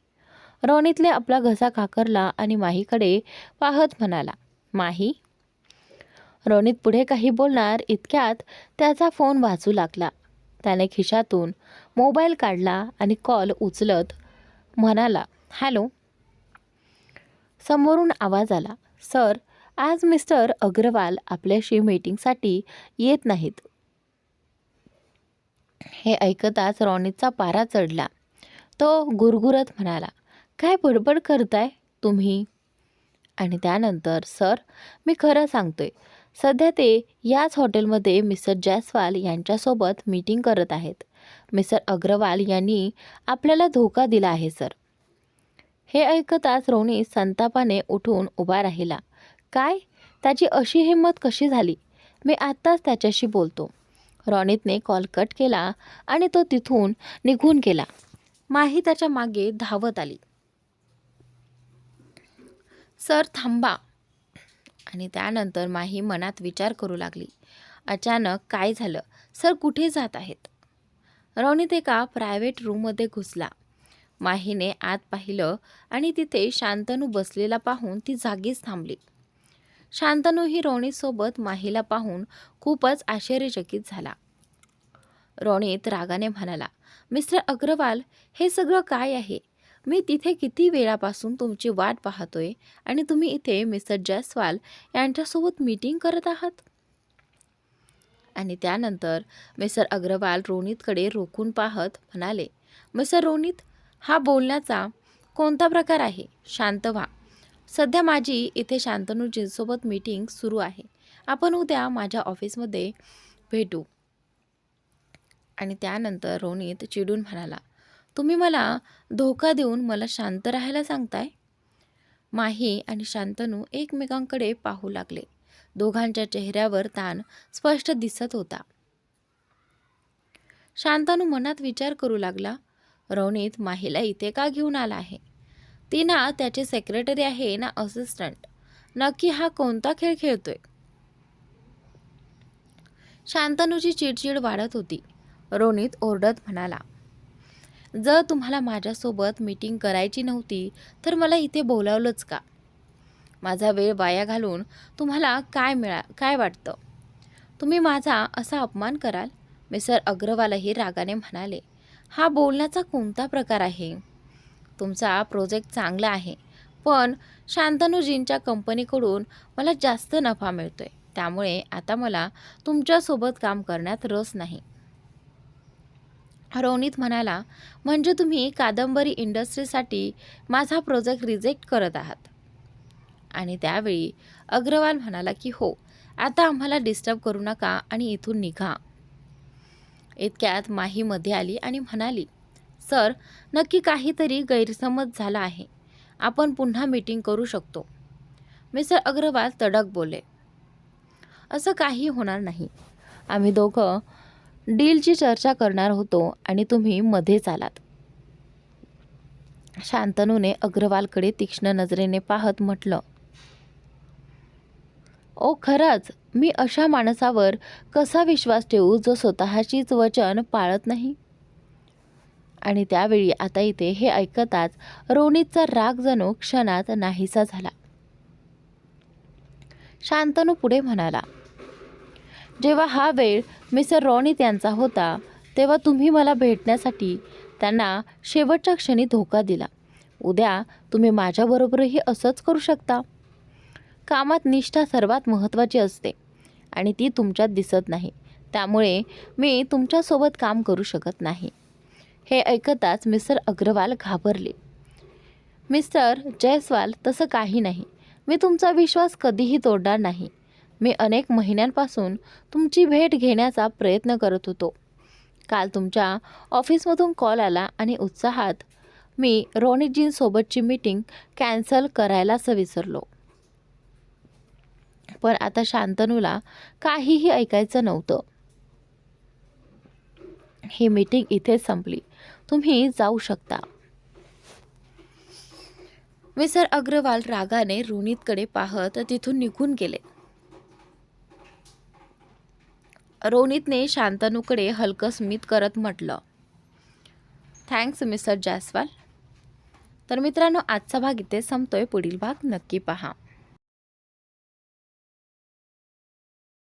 रोनितने आपला घसा खाकरला आणि माहीकडे पाहत म्हणाला, माही. रोनित पुढे काही बोलणार इतक्यात त्याचा फोन वाजू लागला. त्याने खिशातून मोबाईल काढला आणि कॉल उचलत म्हणाला, हॅलो. समोरून आवाज आला, सर, आज मिस्टर अग्रवाल आपल्याशी मीटिंगसाठी येत नाहीत. हे ऐकताच रोनितचा पारा चढला. तो गुरगुरत म्हणाला, काय बडबड करताय तुम्ही? आणि त्यानंतर, सर, मी खरं सांगतोय, सध्या ते याच हॉटेलमध्ये मिस्टर जयस्वाल यांच्यासोबत मीटिंग करत आहेत. मिस्टर अग्रवाल यांनी आपल्याला धोका दिला आहे, सर. हे ऐकताच रोनित संतापाने उठून उभा राहिला. काय? त्याची अशी हिंमत कशी झाली? मी आत्ताच त्याच्याशी बोलतो. रोनितने कॉल कट केला आणि तो तिथून निघून गेला. माही त्याच्या मागे धावत आली. सर, थांबा. आणि त्यानंतर माही मनात विचार करू लागली, अचानक काय झालं? सर कुठे जात आहेत? रोनित एका प्रायव्हेट रूममध्ये घुसला. माहीने आत पाहिलं आणि तिथे शांतनू बसलेला पाहून ती जागीच थांबली. शांतनू ही रोनितसोबत माहीला पाहून खूपच आश्चर्यचकित झाला. रोनित रागाने म्हणाला, मिस्टर अग्रवाल, हे सगळं काय आहे? मी तिथे किती वेळापासून तुमची वाट पाहतोय आणि तुम्ही इथे मिस्टर जयस्वाल यांच्यासोबत मीटिंग करत आहात. आणि त्यानंतर मिस्टर अग्रवाल रोनितकडे रोखून पाहत म्हणाले, मिस्टर रोनित, हा बोलण्याचा कोणता प्रकार आहे? शांत व्हा. सध्या माझी इथे शांतनूजींसोबत मीटिंग सुरू आहे. आपण उद्या माझ्या ऑफिसमध्ये भेटू. आणि त्यानंतर रोनित चिडून म्हणाला, तुम्ही मला धोका देऊन मला शांत राहायला सांगताय? माही आणि शांतनू एकमेकांकडे पाहू लागले. दोघांच्या चेहऱ्यावर ताण स्पष्ट दिसत होता. शांतनू मनात विचार करू लागला, रोनित माहीला इथे का घेऊन आला आहे? ती ना त्याचे सेक्रेटरी आहे ना असिस्टंट. नक्की हा कोणता खेळ खेळतोय? शांतनूची चिडचिड वाढत होती. रोनित ओरडत म्हणाला, जर तुम्हाला माझ्यासोबत मीटिंग करायची नव्हती तर मला इथे बोलावलंच का? माझा वेळ वाया घालून तुम्हाला काय वाटतं? तुम्ही माझा असा अपमान कराल? मिस्टर अग्रवालही रागाने म्हणाले, हा बोलण्याचा कोणता प्रकार आहे? तुमचा प्रोजेक्ट चांगला आहे, पण शांतनूजींच्या कंपनीकडून मला जास्त नफा मिळतोय. त्यामुळे आता मला तुमच्यासोबत काम करण्यात रस नाही. रोनित म्हणाला, म्हणजे तुम्ही कादंबरी इंडस्ट्रीसाठी माझा प्रोजेक्ट रिजेक्ट करत आहात? आणि त्यावेळी अग्रवाल म्हणाला की हो, आता आम्हाला डिस्टर्ब करू नका आणि इथून निघा. इतक्यात माही मध्ये आली आणि म्हणाली, सर, नक्की काहीतरी गैरसमज झाला आहे. आपण पुन्हा मीटिंग करू शकतो. मिस्टर अग्रवाल तडक बोलले, असं काही होणार नाही. आम्ही दोघं डीलची चर्चा करणार होतो आणि तुम्ही मध्येच आलात. शांतनूने अग्रवालकडे तीक्ष्ण नजरेने पाहत म्हटलं, ओ खरंच, मी अशा माणसावर कसा विश्वास ठेवू जो स्वतःचीच वचन पाळत नाही? आणि त्यावेळी आता इथे हे ऐकताच रोनितचा राग जणू क्षणात नाहीसा झाला. शांतनू पुढे म्हणाला, जेव्हा हा वेळ मिस्टर रोनित यांचा होता तेव्हा तुम्ही मला भेटण्यासाठी त्यांना शेवटच्या क्षणी धोका दिला. उद्या तुम्ही माझ्याबरोबरही असंच करू शकता. कामात निष्ठा सर्वात महत्त्वाची असते आणि ती तुमच्यात दिसत नाही. त्यामुळे मी तुमच्यासोबत काम करू शकत नाही. हे ऐकताच मिस्टर अग्रवाल घाबरले. मिस्टर जयस्वाल, तसं काही नाही. मी तुमचा विश्वास कधीही तोडणार नाही. मी अनेक महिन्यांपासून तुमची भेट घेण्याचा प्रयत्न करत होतो. काल तुमच्या ऑफिसमधून कॉल आला आणि उत्साहात मी रोनितजींसोबतची मीटिंग कॅन्सल करायलाच विसरलो. पण आता शांतनूला काहीही ऐकायचं नव्हतं. ही मीटिंग इथेच संपली. तुम्ही जाऊ शकता. मिस्टर अग्रवाल रागाने रोनितकडे पाहत तिथून निघून गेले. रोनितने शांतनूकडे हलकं स्मित करत म्हटलं, थँक्स मिस्टर जयस्वाल. तर मित्रांनो, आजचा भाग इथे संपतोय. पुढील भाग नक्की पहा.